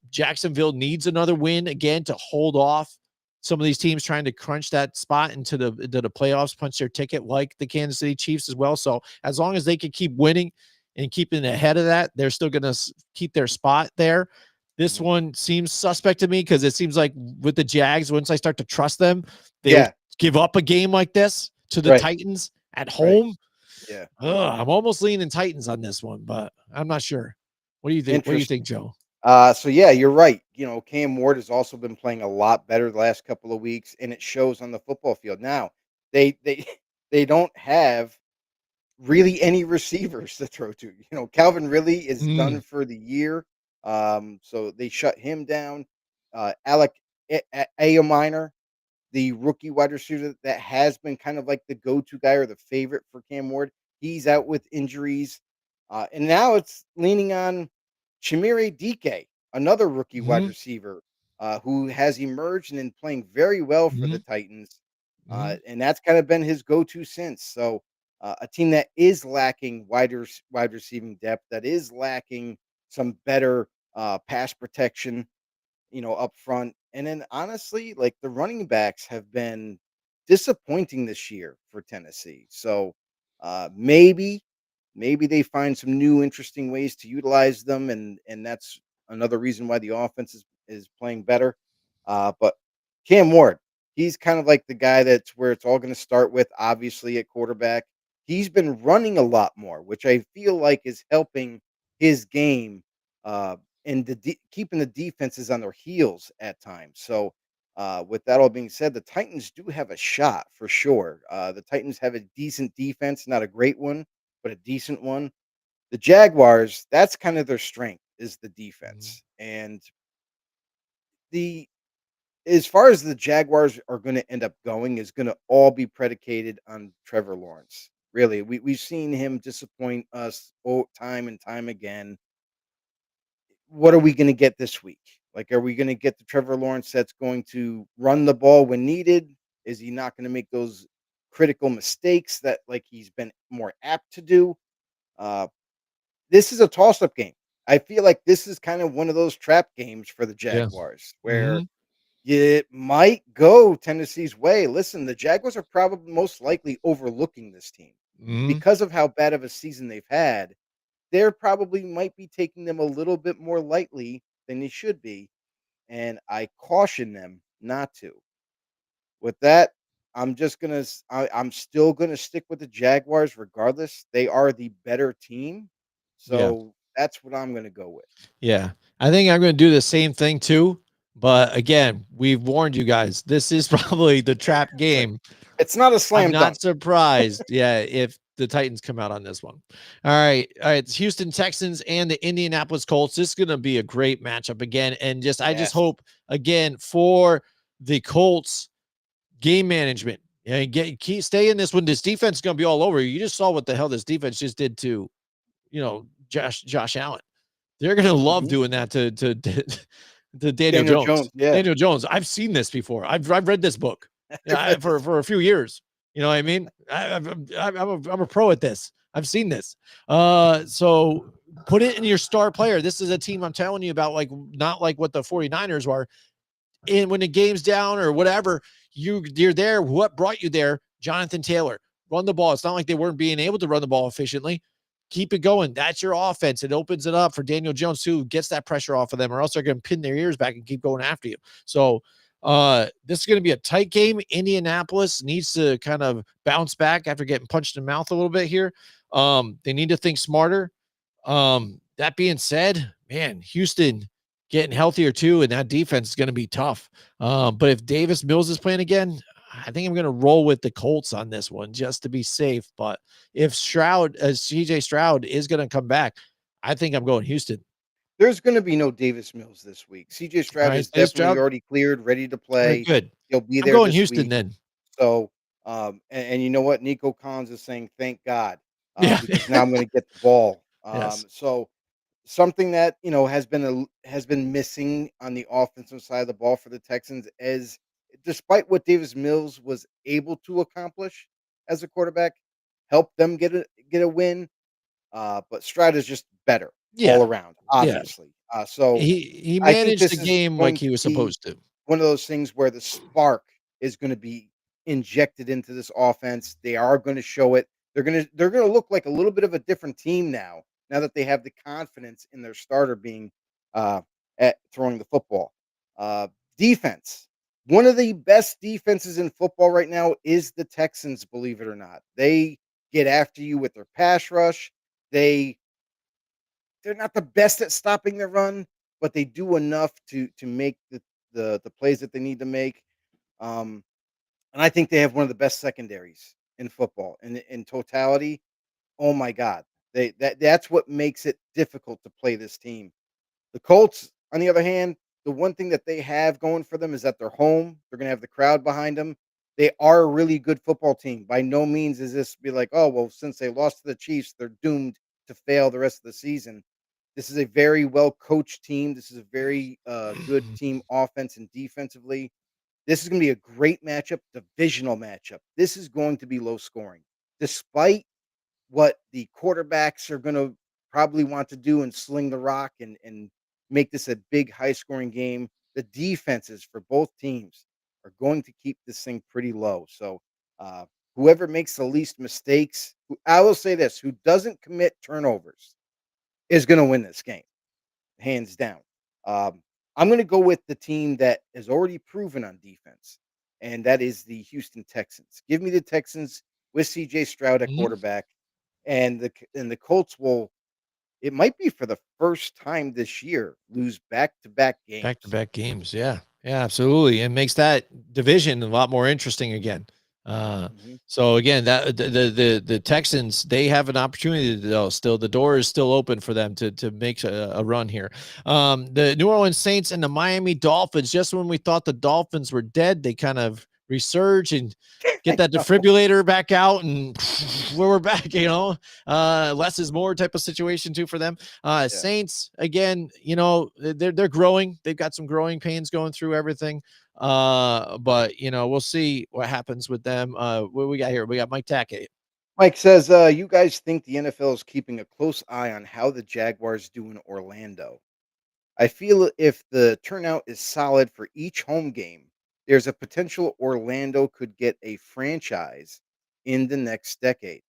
Jacksonville needs another win again to hold off some of these teams trying to crunch that spot into the playoffs, punch their ticket like the Kansas City Chiefs as well. So as long as they can keep winning and keeping ahead of that, they're still going to keep their spot there. This one seems suspect to me because it seems like with the Jags, once I start to trust them, they give up a game like this to the Titans at home. Yeah. I'm almost leaning Titans on this one, but I'm not sure. What do you think? What do you think, Joe? So yeah, you're right. Cam Ward has also been playing a lot better the last couple of weeks, and it shows on the football field. Now, they don't have really any receivers to throw to. Calvin Ridley is done for the year. So they shut him down. Alec Ayominer, the rookie wide receiver that has been kind of like the go-to guy or the favorite for Cam Ward, he's out with injuries. And now it's leaning on Chimere Dike, another rookie wide receiver who has emerged and been playing very well for the Titans. And that's kind of been his go-to since. So a team that is lacking wide receiving depth, that is lacking some better pass protection, up front. And then honestly, like the running backs have been disappointing this year for Tennessee. So maybe they find some new interesting ways to utilize them, and that's another reason why the offense is playing better. But Cam Ward, he's kind of like the guy that's where it's all going to start with, obviously at quarterback. He's been running a lot more, which I feel like is helping his game and keeping the defenses on their heels at times. So with that all being said, the Titans do have a shot for sure. The Titans have a decent defense, not a great one, but a decent one. The Jaguars, that's kind of their strength is the defense. And as far as the Jaguars are going to end up going is going to all be predicated on Trevor Lawrence. Really, we've seen him disappoint us time and time again. What are we going to get this week? Like, are we going to get the Trevor Lawrence that's going to run the ball when needed? Is he not going to make those critical mistakes that like he's been more apt to do? This is a toss-up game. I feel like this is kind of one of those trap games for the Jaguars where it might go Tennessee's way. Listen, the Jaguars are probably most likely overlooking this team because of how bad of a season they've had. They're probably might be taking them a little bit more lightly than they should be, and I caution them not to. With that, I'm still gonna stick with the Jaguars regardless. They are the better team, so that's what I'm gonna go with. Yeah, I think I'm going to do the same thing too. But again, we've warned you guys. This is probably the trap game. It's not a slam I'm dunk. not surprised. Yeah, if the Titans come out on this one. All right. It's Houston Texans and the Indianapolis Colts. This is going to be a great matchup again. And I just Yes. hope again for the Colts game management. Yeah, stay in this one. This defense is going to be all over you. You just saw what the hell this defense just did to, Josh Allen. They're going to love doing that to Daniel Jones. Yeah. Daniel Jones. I've seen this before. I've read this book for a few years. You know what I mean? I'm a pro at this. I've seen this. So put it in your star player. This is a team I'm telling you about, like not like what the 49ers were. And when the game's down or whatever, you're there. What brought you there? Jonathan Taylor. Run the ball. It's not like they weren't being able to run the ball efficiently. Keep it going. That's your offense. It opens it up for Daniel Jones, who gets that pressure off of them, or else they're going to pin their ears back and keep going after you. So this is going to be a tight game. Indianapolis needs to kind of bounce back after getting punched in the mouth a little bit here. They need to think smarter. That being said, man, Houston getting healthier too, and that defense is going to be tough. But if Davis Mills is playing again, I think I'm going to roll with the Colts on this one just to be safe. But if CJ Stroud is going to come back, I think I'm going Houston. There's going to be no Davis Mills this week. CJ Stroud is definitely already cleared, ready to play. Good. He'll be I'm there going this Houston week. then. So, and you know what? Nico Collins is saying, thank God, Yeah. because now I'm going to get the ball. Yes. So something that, has been missing on the offensive side of the ball for the Texans is, despite what Davis Mills was able to accomplish as a quarterback, help them get a win. But Stroud is just better all around, obviously. So he I think managed this the is game going like he was to be supposed to. one of those things where the spark is going to be injected into this offense. They are going to show it. They're going to look like a little bit of a different team now that they have the confidence in their starter being at throwing the football. Defense. One of the best defenses in football right now is the Texans, believe it or not. They get after you with their pass rush. They're not the best at stopping the run, but they do enough to make the plays that they need to make. And I think they have one of the best secondaries in football. And in totality, oh my God, that's what makes it difficult to play this team. The Colts, on the other hand, the one thing that they have going for them is that they're home. They're going to have the crowd behind them. They are a really good football team. By no means is this be like, oh, well, since they lost to the Chiefs, they're doomed to fail the rest of the season. This is a very well coached team. This is a very good team, offense and defensively. This is going to be a great matchup, divisional matchup. This is going to be low scoring, despite what the quarterbacks are going to probably want to do and sling the rock and make this a big high scoring game. The defenses for both teams are going to keep this thing pretty low. So whoever makes the least mistakes, I will say this, who doesn't commit turnovers is going to win this game, hands down. I'm going to go with the team that has already proven on defense, and that is the Houston Texans. Give me the Texans with CJ Stroud at quarterback, and the Colts will. It might be for the first time this year lose back-to-back games. Back-to-back games, yeah, absolutely. It makes that division a lot more interesting again. So again, that the Texans, they have an opportunity though. Still, the door is still open for them to make a run here. The New Orleans Saints and the Miami Dolphins. Just when we thought the Dolphins were dead, they kind of resurge and get that defibrillator back out, and we're back. Less is more type of situation too for them. Saints again, they're growing. They've got some growing pains going through everything. But we'll see what happens with them. What we got here? We got Mike Tackett. Mike says, you guys think the NFL is keeping a close eye on how the Jaguars do in Orlando. I feel if the turnout is solid for each home game, there's a potential Orlando could get a franchise in the next decade.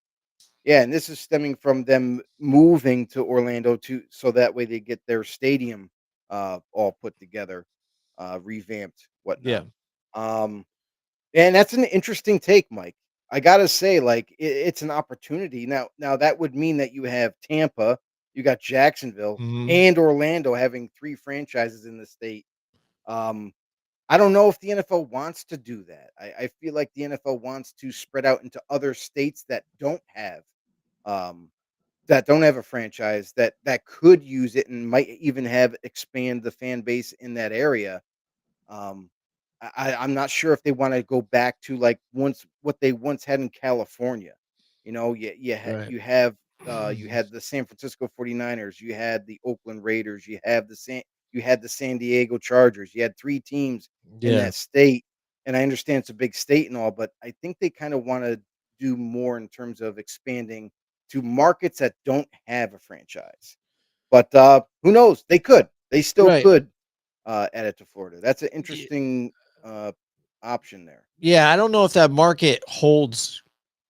Yeah, and this is stemming from them moving to Orlando so that way they get their stadium all put together, revamped, whatnot. And that's an interesting take, Mike. I gotta say, like, it's an opportunity. Now that would mean that you have Tampa, you got Jacksonville, and Orlando having 3 franchises in the state. I don't know if the NFL wants to do that. I feel like the NFL wants to spread out into other states that don't have um, that don't have a franchise that could use it and might even have expand the fan base in that area. Um, I'm not sure if they want to go back to like once what they once had in California. You know, Right. you had the San Francisco 49ers, you had the Oakland Raiders, you had the San Diego Chargers. You had three teams in Yeah. that state. And I understand it's a big state and all, but I think they kind of want to do more in terms of expanding to markets that don't have a franchise. But who knows? They could. They still Right. could add it to Florida. That's an interesting uh, option there. Yeah, I don't know if that market holds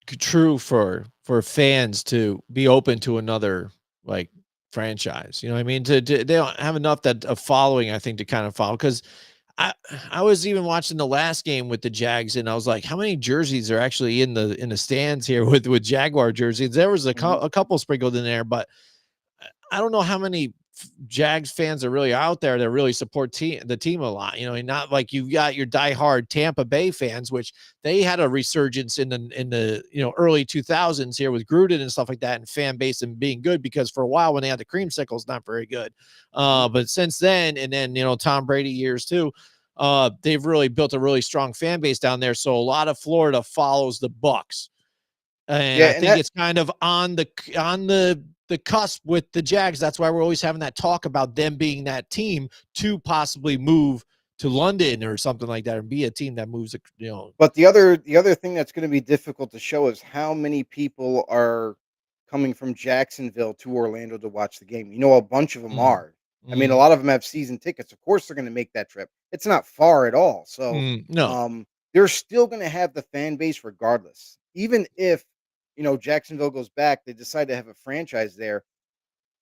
true for fans to be open to another like franchise. You know what I mean? They don't have enough that a following, I think, to kind of follow. Because I I was even watching the last game with the Jags, and I was like, how many jerseys are actually in the stands here with Jaguar jerseys? There was Mhm. a couple sprinkled in there, but I don't know how many Jags fans are really out there that really support the team a lot. You know, and not like you've got your diehard Tampa Bay fans, which they had a resurgence in the early 2000s here with Gruden and stuff like that, and fan base and being good because for a while when they had the creamsicles, not very good. Mhm. But since then, and then Tom Brady years too. They've really built a really strong fan base down there. So a lot of Florida follows the Bucks. And Yeah, I and think that it's kind of on the cusp with the Jags. That's why we're always having that talk about them being that team to possibly move to London or something like that, and be a team that moves. but the other thing that's going to be difficult to show is how many people are coming from Jacksonville to Orlando to watch the game. You know, a bunch of them Mm, are. I mean, a mm, lot of them have season tickets. Of course, they're going to make that trip. It's not far at all. So, no. um, they're still going to have the fan base regardless. Even if Jacksonville goes back, they decide to have a franchise there.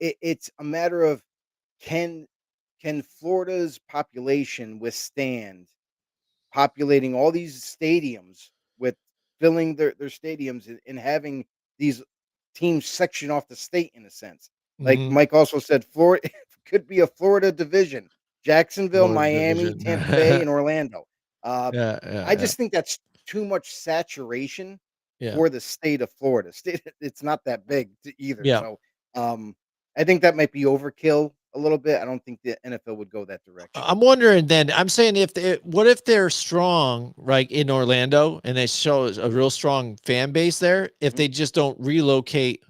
It's a matter of can can Florida's population withstand populating all these stadiums with filling their stadiums and having these teams section off the state in a sense. Like Mhm. Mike also said, Florida could be a Florida division. Jacksonville, Florida Miami, division. Tampa Bay, and Orlando. Uh, Yeah, yeah, I yeah, just think that's too much saturation yeah, for the state of Florida. It's not that big either. yeah. So I think that might be overkill a little bit. I don't think the NFL would go that direction. I'm wondering then, I'm saying what if they're strong, right, in Orlando and they show a real strong fan base there, if Mhm. they just don't relocate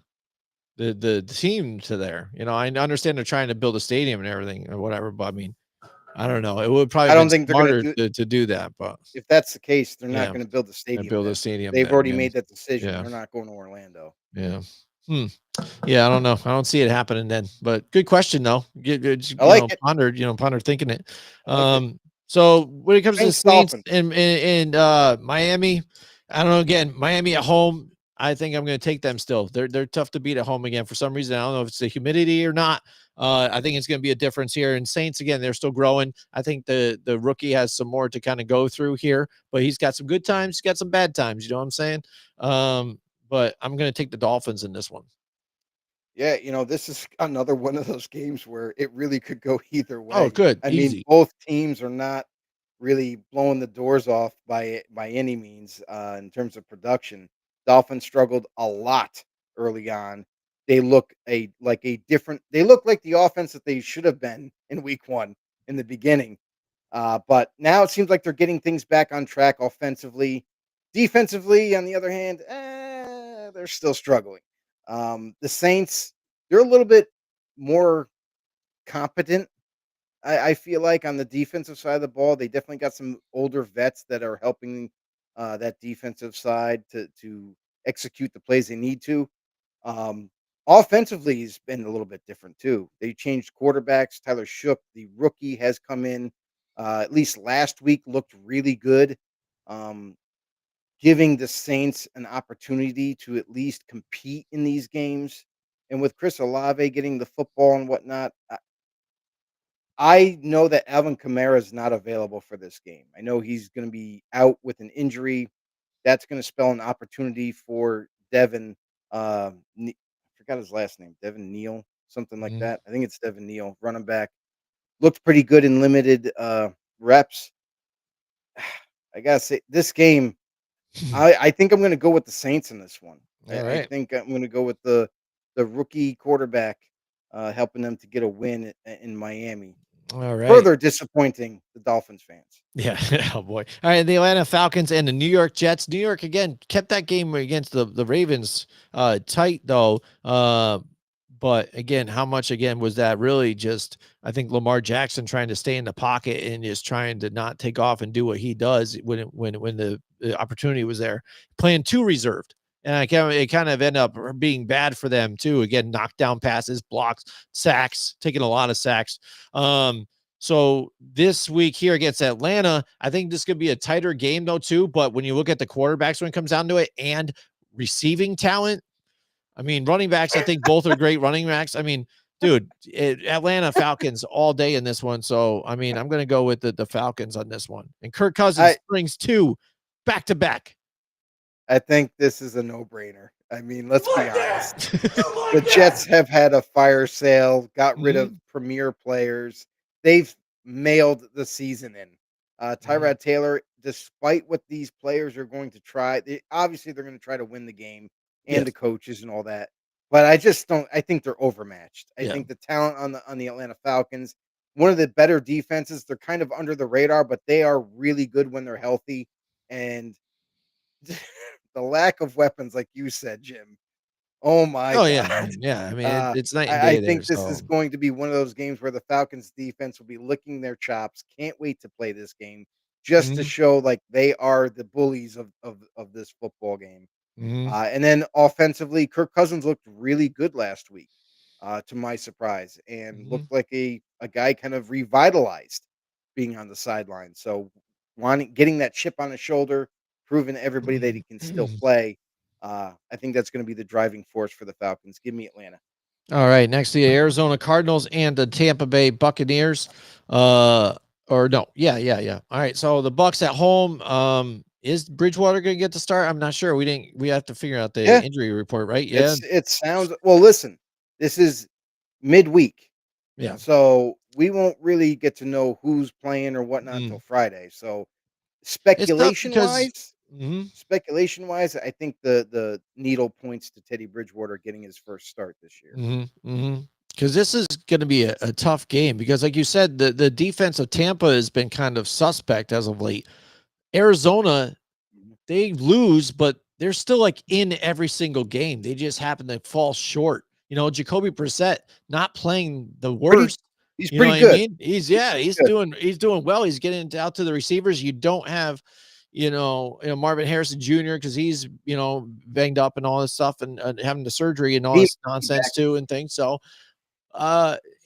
the team to there. I understand they're trying to build a stadium and everything or whatever, but I mean, I don't know. It would probably I have don't been think they're gonna smarter do to do that, but if that's the case, they're not yeah, gonna build a and stadium build a then. stadium They've then. already Yeah, made that decision. yeah, They're not going to Orlando. yeah. Hmm. Yeah, I don't know. I don't see it happening then. But good question though. Good, I like it. ponder thinking it. I like it. So when it comes to the Saints Saints Dolphins. and Miami, I don't know. Again, Miami at home. I think I'm going to take them still. They're tough to beat at home again for some reason. I don't know if it's the humidity or not. I think it's going to be a difference here. And Saints again, they're still growing. I think the rookie has some more to kind of go through here, but he's got some good times, he's got some bad times. You know what I'm saying? But I'm going to take the Dolphins in this one. Yeah, this is another one of those games where it really could go either Oh, way. good, I mean, easy. both teams are not really blowing the doors off by any means in terms of production. Dolphins struggled a lot early on. They look they look like the offense that they should have been in week 1 in the beginning. But now it seems like they're getting things back on track offensively. Defensively, on the other hand, they're still struggling. The Saints, they're a little bit more competent. I feel like on the defensive side of the ball, they definitely got some older vets that are helping that defensive side to execute the plays they need to. Um, Offensively, has been a little bit different too. They changed quarterbacks. Tyler Shook, the rookie, has come in. At least last week looked really good, um, giving the Saints an opportunity to at least compete in these games. And with Chris Olave getting the football and whatnot, I know that Alvin Kamara is not available for this game. I know he's going to be out with an injury. That's gonna spell an opportunity for Devin, I forgot his last name, Devin Neal, something like Mhm. that. I think it's Devin Neal, running back. Looked pretty good in limited, reps. I gotta say, this game, I think I'm gonna go with the Saints in this one. All I right. think I'm going to go with the rookie quarterback, helping them to get a win in Miami. All right. Further disappointing the Dolphins fans. Yeah. Oh boy. All right. The Atlanta Falcons and the New York Jets. New York again kept that game against the Ravens tight though. But again, how much again was that really just I think Lamar Jackson trying to stay in the pocket and just trying to not take off and do what he does when the opportunity was there, playing too reserved. And it kind of ended up being bad for them too. Again, knockdown passes, blocks, sacks, taking a lot of sacks. So this week here against Atlanta, I think this could be a tighter game though too. But when you look at the quarterbacks when it comes down to it and receiving talent, I mean running backs, I think both are great running backs. I mean, dude, Atlanta Falcons all day in this one. So I mean, I'm gonna go with the Falcons on this one. And Kirk Cousins I brings two back to back. I think this is a no-brainer. I mean, let's be honest. The Mhm. Jets have had a fire sale, got rid of premier players. They've mailed the season in. Mhm. Tyrod Taylor, despite what these players are going to try, obviously they're going to try to win the game and Yes. the coaches and all that. But I just don't. I think they're overmatched. I Yeah. think the talent on the Atlanta Falcons, one of the better defenses. They're kind of under the radar, but they are really good when they're healthy. And the lack of weapons, like you said, Jim. Oh my Oh yeah. god. Yeah. I mean, Uh, it's night and I day there. think this So is going to be one of those games where the Falcons defense will be licking their chops. Can't wait to play this game just to mhm. show like they are the bullies of this football game. Mhm. And then offensively, Kirk Cousins looked really good last week, to my surprise, and Mhm. looked like a guy kind of revitalized being on the sideline. So wanting getting that chip on his shoulder, proving to everybody that he can still play. I think that's going to be the driving force for the Falcons. Give me Atlanta. All right, next the Arizona Cardinals and the Tampa Bay Buccaneers. Or no, yeah. All right, so the Bucks at home. Is Bridgewater going to get the start? I'm not sure. We didn't. We have to figure out the Yeah, injury report, right? Yeah, it sounds well. Listen, this is midweek, yeah. so we won't really get to know who's playing or whatnot until Mm. Friday. So It's tough speculation because. wise, Mhm. I think the needle points to Teddy Bridgewater getting his first start this year. Because this is going to be a tough game because, like you said, the defense of Tampa has been kind of suspect as of late. Arizona, Mhm. they lose, but they're still like in every single game. They just happen to fall short. Jacoby Brissett not playing the But he's worst. he's You know pretty what I good. mean? He's He's yeah, pretty he's good. doing well. He's getting out to the receivers. You don't have, Marvin Harrison Jr. because he's banged up and all this stuff and having the surgery and all He this might be back nonsense this too and things. So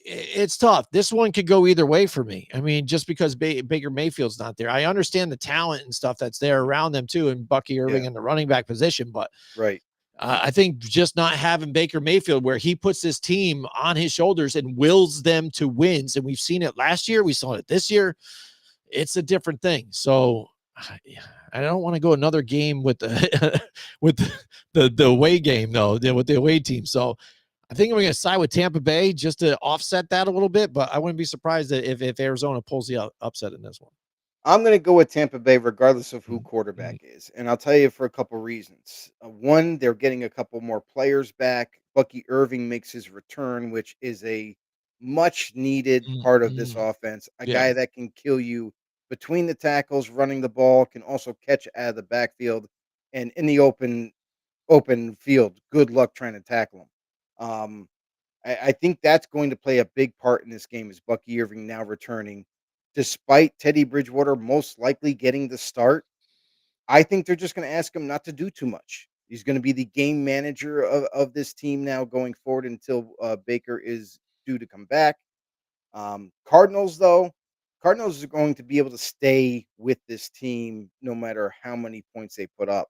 it's tough. This one could go either way for me. I mean, just because Baker Mayfield's not there, I understand the talent and stuff that's there year. around them too, and Bucky Yeah, Irving in the running back position. But right. I think just not having Baker Mayfield, where he puts this team on his shoulders and wills them to wins, and we've seen it last year, we saw it this year. It's a different thing. So I don't want to go another game with the with the away game though, with the away team. So I think I'm going to side with Tampa Bay just to offset that a little bit, but I wouldn't be surprised that if Arizona pulls the upset in this one. I'm gonna go with Tampa Bay regardless of who Mhm, mhm. quarterback is, and I'll tell you for a couple reasons. One, they're getting a couple more players back. Bucky Irving makes his return, which is a much needed Mm, part of this mm. offense. A Yeah. guy that can kill you between the tackles, running the ball, can also catch out of the backfield and in the open field. Good luck trying to tackle him. I think that's going to play a big part in this game is Bucky Irving now returning. Despite Teddy Bridgewater most likely getting the start, I think they're just going to ask him not to do too much. He's going to be the game manager of this team now going forward until Baker is due to come back. Cardinals, though, Cardinals are going to be able to stay with this team no matter how many points they put up.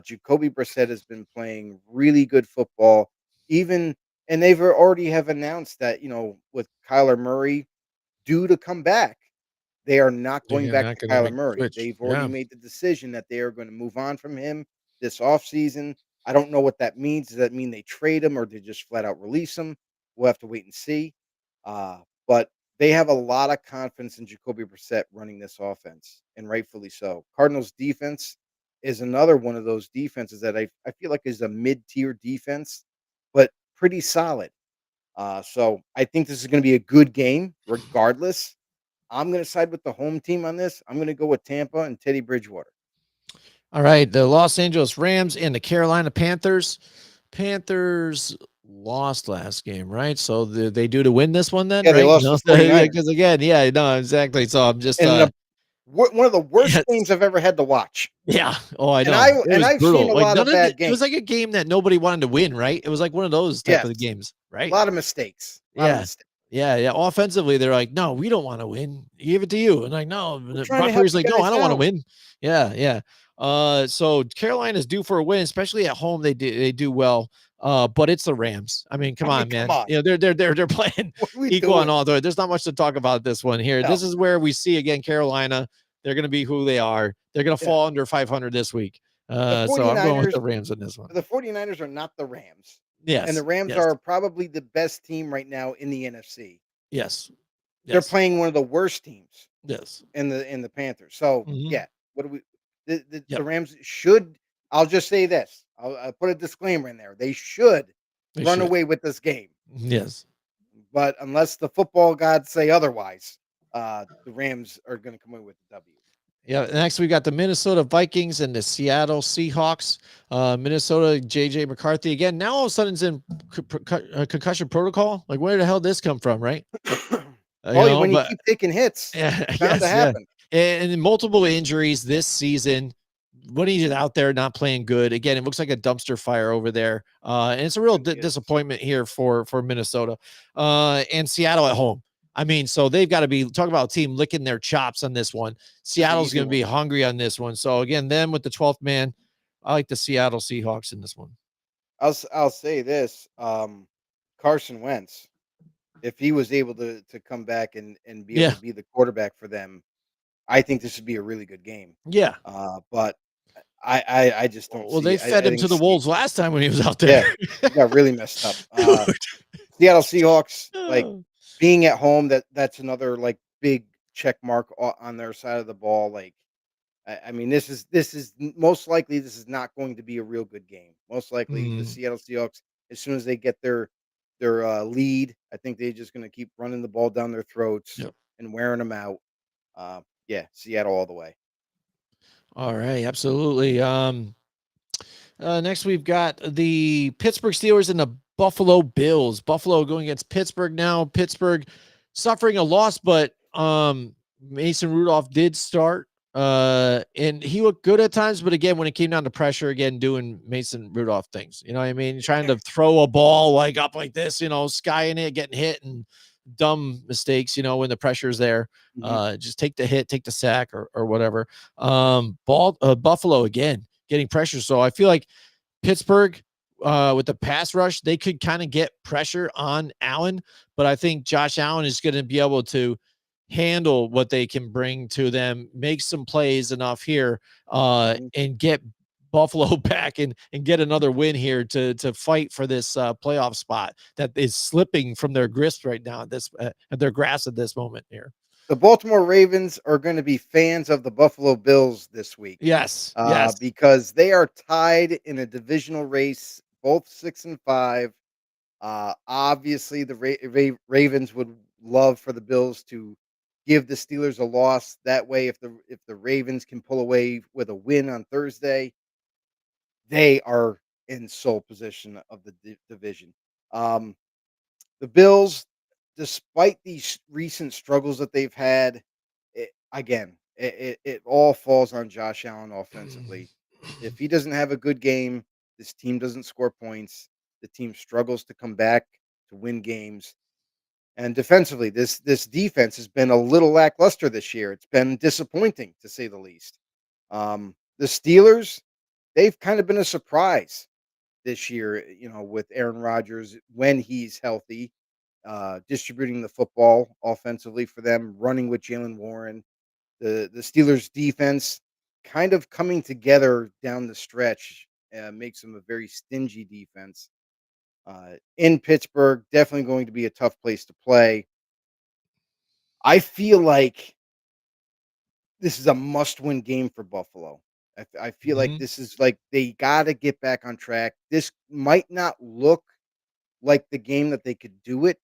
Jacoby Brissett has been playing really good football, even and they've already have announced that with Kyler Murray due to come back, they are not going You're back not to going to Kyler make the Murray. switch. They've already Yeah. made the decision that they are going to move on from him this offseason. I don't know what that means. Does that mean they trade him or they just flat out release him? We'll have to wait and see. But they have a lot of confidence in Jacoby Brissett running this offense, and rightfully so. Cardinals defense is another one of those defenses that I feel like is a mid-tier defense, but pretty solid. So I think this is going to be a good game, regardless. I'm going to side with the home team on this. I'm going to go with Tampa and Teddy Bridgewater. All right, the Los Angeles Rams and the Carolina Panthers. Panthers lost last game, right? So they do to win this one then, Yeah, they right? lost to the Yeah, 49ers. because again, yeah, no, exactly. So I'm just And one of the worst yes, games I've ever had to watch. yeah. Oh, I And know. It was I've seen brutal. a Like lot none of of bad it was games. like a game that nobody wanted to win, right? It was like one of those type Yes, of the games, a right? lot of mistakes. A lot of Yeah. mistakes. Yeah, yeah. Offensively, they're like, no, we don't want to win. Give it to you. And like, no, We're trying Brock to help Purdy's you like, no, I guys don't want to out. win. Yeah, yeah. So Carolina's due for a win, especially at home. They do well. But it's the Rams. I mean, come I mean, on, come man. on. You know, they're playing What are we equal on doing? all. There's not much to talk about this one here. No. This is where we see again Carolina. They're going to be who they are. They're going to Yeah. fall under 500 this week. The So I'm going with 49ers the Rams in this one. the 49ers are not the Rams. And the Yes, Rams yes, are probably the best team right now in the NFC. yes, They're yes, playing one of the worst teams yes. in the Panthers. So, Mhm. yeah, what do we the Yep, Rams should I'll just say this. I'll put a disclaimer in there. They should they run should. away with this game. Yes. But unless the football gods say otherwise, the Rams are going to come away with the W. Yeah. Next, we got the Minnesota Vikings and the Seattle Seahawks. Minnesota, JJ McCarthy again. Now all of a sudden it's in concussion protocol. Like, where the hell did this come from, right? When you But keep taking hits, yeah, it's bound to yes, yeah. happen. And multiple injuries this season. When he's out there not playing good again, it looks like a dumpster fire over there. And it's a real Really is. disappointment here for Minnesota and Seattle at home. I mean, so they've got to be talking about a team licking their chops on this one. Seattle's easy going to be one. hungry on this one. So again, them with the 12th man, I like the Seattle Seahawks in this one. I'll say this, Carson Wentz, if he was able to come back and be able Yeah, to be the quarterback for them, I think this would be a really good game. yeah. But I just don't Well, see they it. fed I him think to the wolves last time when he was out yeah, there. he got really messed up. Seattle Seahawks, like Dude. being at home, that's another like big check mark on their side of the ball. Like, I mean, most likely this is not going to be a real good game. Most likely, the Mm, Seattle Seahawks, as soon as they get their lead, I think they're just going to keep running the ball down their throats yep. and wearing them out. Yeah, Seattle all the way. All right, absolutely. Next, we've got the Pittsburgh Steelers and the Buffalo Bills. Buffalo going against Pittsburgh now. Pittsburgh suffering a loss, but Mason Rudolph did start, and he looked good at times. But again, when it came down to pressure, again doing Mason Rudolph things, you know what I mean? Trying to throw a ball like up like this, skying it, getting hit, and dumb mistakes. When the pressure's there, Mhm. just take the hit, take the sack, or whatever. Buffalo again getting pressure. So I feel like Pittsburgh, with the pass rush, they could kind of get pressure on Allen, but I think Josh Allen is going to be able to handle what they can bring to them, make some plays enough here, Mhm. and get Buffalo back and get another win here to fight for this playoff spot that is slipping from their grasp right now at their grasp at this moment here. The Baltimore Ravens are going to be fans of the Buffalo Bills this week, Yes, yes. because they are tied in a divisional race, both 6-5. Obviously, the Ravens would love for the Bills to give the Steelers a loss. That way, if the Ravens can pull away with a win on Thursday, they are in sole position of the division. Um, the Bills, despite these recent struggles that they've had, it all falls on Josh Allen offensively. If he doesn't have a good game, this team doesn't score points. The team struggles to come back to win games. And defensively, this defense has been a little lackluster this year. It's been disappointing to say the least. The Steelers, they've kind of been a surprise this year, with Aaron Rodgers when he's healthy, distributing the football offensively for them, running with Jalen Warren. The Steelers defense kind of coming together down the stretch makes them a very stingy defense. In Pittsburgh, definitely going to be a tough place to play. I feel like this is a must-win game for Buffalo. I feel like Mhm. this is like they got to get back on track. This might not look like the game that they could do it,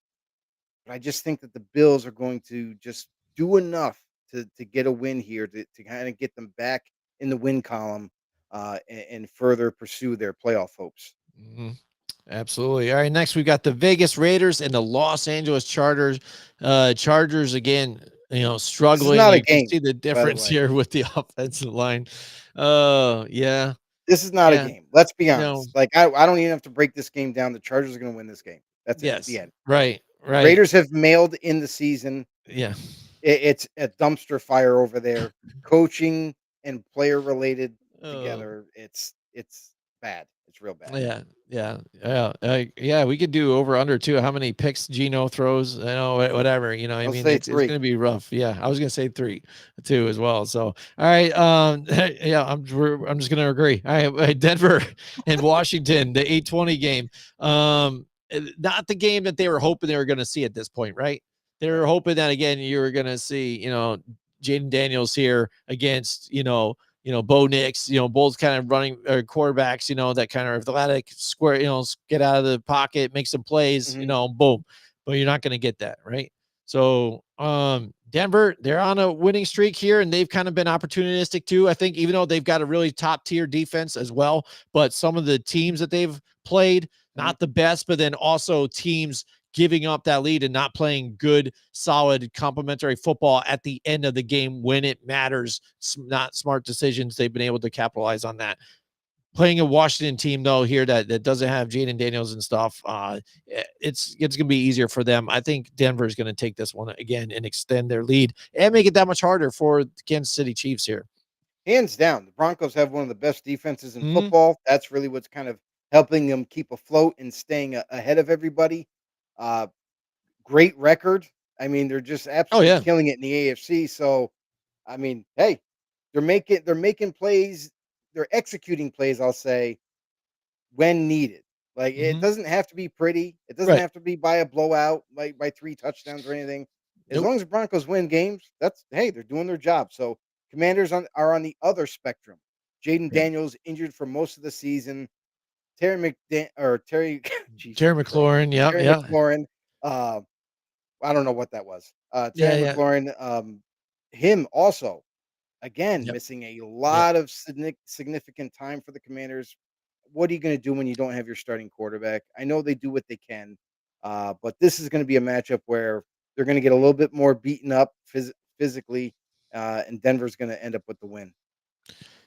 but I just think that the Bills are going to just do enough to get a win here to kind of get them back in the win column and further pursue their playoff hopes. Mhm. Absolutely. All right, next we've got the Vegas Raiders and the Los Angeles Chargers. Chargers again, This is struggling. not a You can game, see the by the difference way. here with the offensive line. Yeah, This is not a yeah, game. Let's be no, honest. Like I don't even have to break this game down. The Chargers are going to win this game. That's it. The yes, end. right, The right, Raiders have mailed in the season. yeah. It's a dumpster fire over there. Coaching and player related Oh, together. It's bad. It's real bad. yeah, yeah, yeah, yeah. We could do over under too. How many picks Gino throws? Whatever. I I'll mean, say it's 3. going to be rough. Yeah, I was going to say three, too, as well. So, all right, yeah, I'm just going to agree. All right, Denver and Washington, the 8:20 game. Not the game that they were hoping they were going to see at this point, right? They were Right. hoping that again you were going to see, Jaden Daniels here against, Bo Nix, both kind of running quarterbacks, that kind of athletic square, get out of the pocket, make some plays, Mhm. boom. But you're not going to get that, right? So, Denver, they're on a winning streak here, and they've kind of been opportunistic too. I think, even though they've got a really top tier defense as well, but some of the teams that they've played, Mhm. not the best, but then also teams giving up that lead and not playing good, solid, complementary football at the end of the game when it matters. Not smart decisions. They've been able to capitalize on that. Playing a Washington team though here that doesn't have Jaden Daniels and stuff, it's gonna be easier for them. I think Denver is gonna take this one again and extend their lead and make it that much harder for the Kansas City Chiefs here. Hands down, the Broncos have one of the best defenses in Mhm. football. That's really what's kind of helping them keep afloat and staying ahead of everybody. Uh, Great record. I mean, they're just Oh absolutely yeah. killing it in the AFC. So, I mean, hey, they're making plays, they're executing plays, I'll say, when needed. Like it Mhm. doesn't have to be pretty. It doesn't Right. have to be by a blowout, like by 3 touchdowns or anything. As Nope. long as the Broncos win games, that's hey, they're doing their job. So, Commanders are on the other spectrum. Jaden Yeah. Daniels injured for most of the season. Terry Jesus Terry Christ. McLaurin. Yeah. Terry Yeah. McLaurin, uh I don't know what that was. Yeah. Terry Yeah. McLaurin, him also, again, Yep. missing a Yep. lot of significant time for the Commanders. What are you going to do when you don't have your starting quarterback? I know they do what they can, but this is going to be a matchup where they're going to get a little bit more beaten up physically, and Denver's going to end up with the win.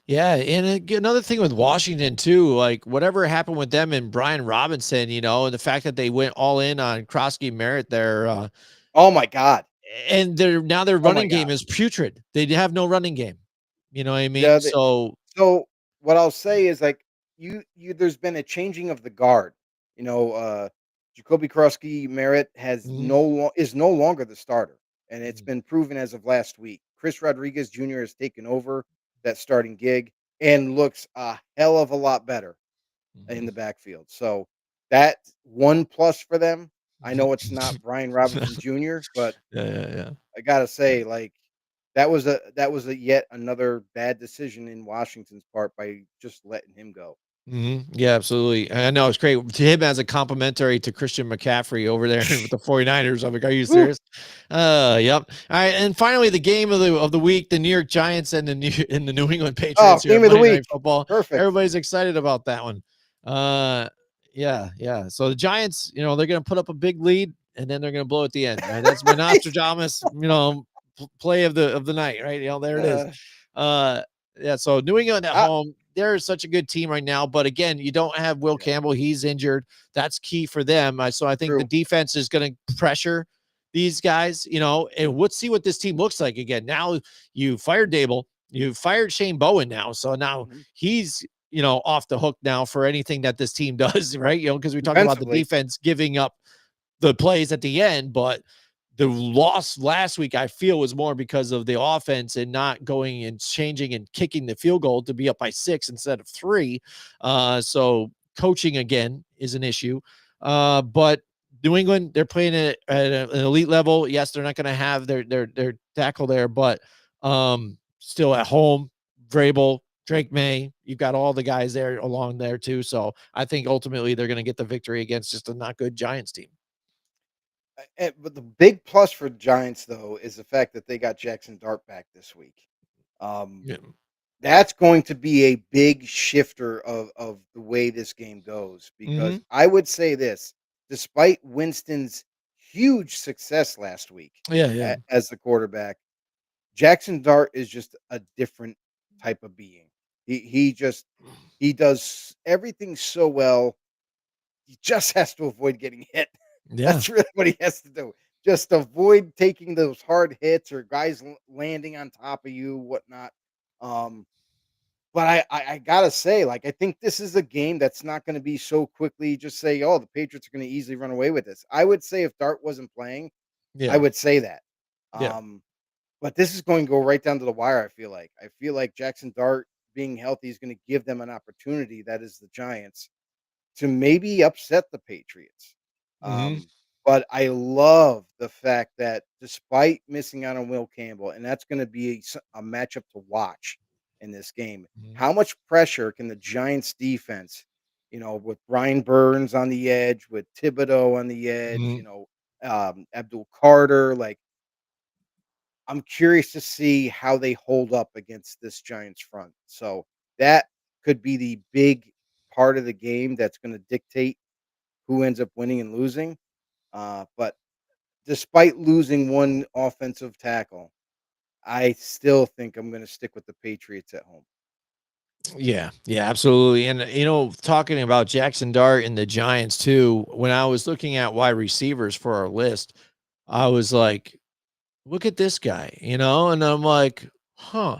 Yeah, and another thing with Washington too, like whatever happened with them and Brian Robinson, and the fact that they went all in on Krosky Merritt there, Oh my God! and their Oh my running God! game is putrid. They have no running game. You know what I mean? Yeah, So, so what I'll say is like there's been a changing of the guard. You know, Jacoby Krusky Merritt mhm, is no longer the starter, and it's mhm, been proven as of last week. Chris Rodriguez Jr. has taken over that starting gig and looks a hell of a lot better in mhm. the backfield. So that one plus for them. I know it's not Brian Robinson Jr., but Yeah, yeah, yeah. I gotta Yeah. say, like, that was a yet another bad decision in Washington's part by just letting him go. Yeah, absolutely. I know it's great to him as a complimentary to Christian McCaffrey over there with the 49ers. I'm like, are you Woo! serious? Yep. All right. And finally, the game of the week, the New York Giants and the New England Oh, Patriots here game on of the Monday Night week. Football. Perfect. Everybody's excited about that one. Yeah, yeah. So the Giants, they're gonna put up a big lead and then they're gonna blow at the end. Right. That's my Nostradamus, play of the night, right? There it is. Uh, Uh yeah, so New England at I home, they're such a good team right now. But again, you don't have Will yeah, Campbell. He's injured. That's key for them. So I think the true. defense is going to pressure these guys, and let's see what this team looks like again. Now you fired Dable, you fired Shane Bowen now. So now Mhm. he's, off the hook now for anything that this team does, right? Because we talked about the Defensively, defense giving up the plays at the end, but the loss last week, I feel, was more because of the offense and not going and changing and kicking the field goal to be up by 6 instead of 3. So coaching again is an issue. But New England, they're playing at an elite level. Yes, they're not going to have their tackle there, but still at home, Vrabel. Drake May, you've got all the guys there along there too. So I think ultimately they're going to get the victory against just a not good Giants team. But the big plus for Giants though is the fact that they got Jackson Dart back this week. Um, Yeah. that's going to be a big shifter of the way this game goes Hmm. because I would say this, despite Winston's huge success last week Yeah. Yeah. as the quarterback, Jackson Dart is just a different type of being. He does everything so well. He just has to avoid getting hit. Yeah. That's really what he has to do. Just avoid taking those hard hits or guys landing on top of you, whatnot. Um, but I gotta say, like, I think this is a game that's not going to be so quickly. Just say, oh, the Patriots are going to easily run away with this. I would say if Dart wasn't playing, I Yeah. would say that. Yeah. Um, but this is going to go right down to the wire. I feel like Jackson Dart being healthy is going to give them an opportunity. That is the Giants to maybe upset the Patriots. Hmm. But I love the fact that despite missing out on Will Campbell, and that's going to be a matchup to watch in this game, how much pressure can the Giants defense, with Brian Burns on the edge, with Thibodeau on the edge, Hmm. Abdul Carter, like I'm curious to see how they hold up against this Giants front. So that could be the big part of the game that's going to dictate who ends up winning and losing. But despite losing one offensive tackle, I still think I'm going to stick with the Patriots at home. Yeah, yeah, absolutely. And talking about Jackson Dart and the Giants too, when I was looking at wide receivers for our list, I was like, look at this guy, and I'm like, huh,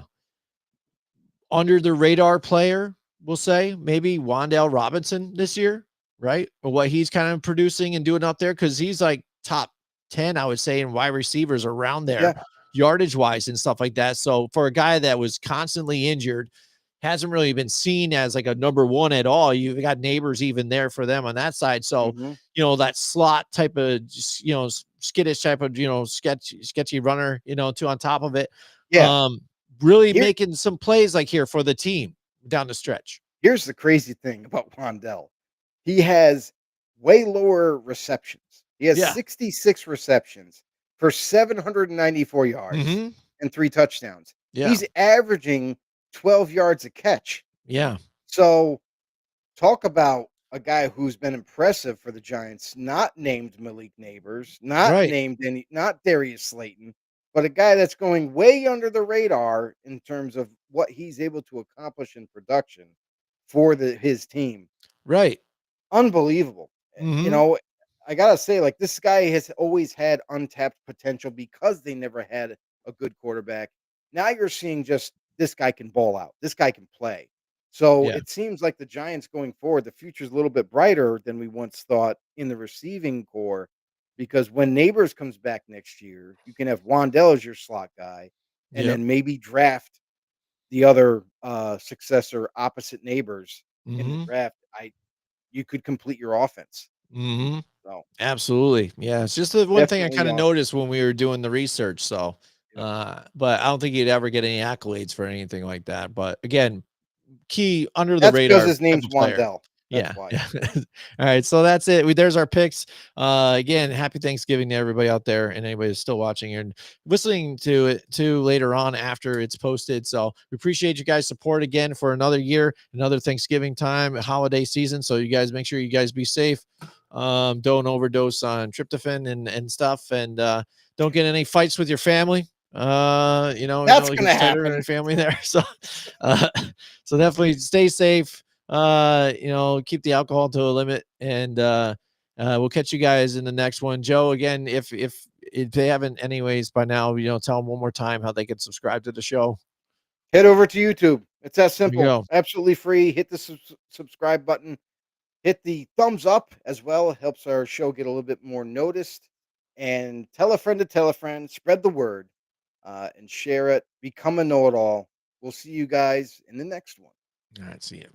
under the radar player, we'll say maybe Wandale Robinson this year, right? Or what he's kind of producing and doing out there, because he's like top 10, I would say, in wide receivers around there, Yeah. yardage wise and stuff like that. So for a guy that was constantly injured, hasn't really been seen as like a number one at all. You've got Neighbors even there for them on that side. So, Hmm. that slot type of, skittish type of, sketchy runner, too, on top of it. Yeah. Really Here, making some plays like here for the team down the stretch. here's the crazy thing about Wandell. He has way lower receptions. He has Yeah. 66 receptions for 794 yards Hmm. and 3 touchdowns. Yeah. He's averaging 12 yards a catch. Yeah. So talk about a guy who's been impressive for the Giants, not named Malik Neighbors, Right. not Darius Slayton, but a guy that's going way under the radar in terms of what he's able to accomplish in production for his team. Right. Unbelievable. You Hmm. know, I gotta say, like, this guy has always had untapped potential because they never had a good quarterback. Now you're seeing just this guy can ball out. This guy can play. So Yeah. it seems like the Giants going forward, the future's a little bit brighter than we once thought in the receiving core. Because when Neighbors comes back next year, you can have Wandell as your slot guy, and Yep. then maybe draft the other successor opposite Neighbors in the Hmm. draft. I You could complete your offense. Hmm. So, Absolutely. Yeah. It's just the one thing I definitely kind of awesome. noticed when we were doing the research. So, Yep. but I don't think you'd ever get any accolades for anything like that. But again, key under the That's because radar his type name's of player. Wandell. That's Yeah. why. Yeah. All right. So that's it. There's our picks. Again, happy Thanksgiving to everybody out there and anybody who's still watching and listening to it too later on after it's posted. So we appreciate you guys' support again for another year, another Thanksgiving time, holiday season. So you guys make sure you guys be safe. Don't overdose on tryptophan and stuff. And don't get any fights with your family. We know That's it gonna gets tighter in happen. your family there. So uh so definitely stay safe, keep the alcohol to a limit, and we'll catch you guys in the next one. Joe, again, if they haven't anyways by now, tell them one more time how they can subscribe to the show. Head over to YouTube. It's that There you simple. go. Absolutely free. Hit the subscribe button. Hit the thumbs up as well. It helps our show get a little bit more noticed. And tell a friend to tell a friend. Spread the word and share it. Become a know it all. We'll see you guys in the next one. All right, see you.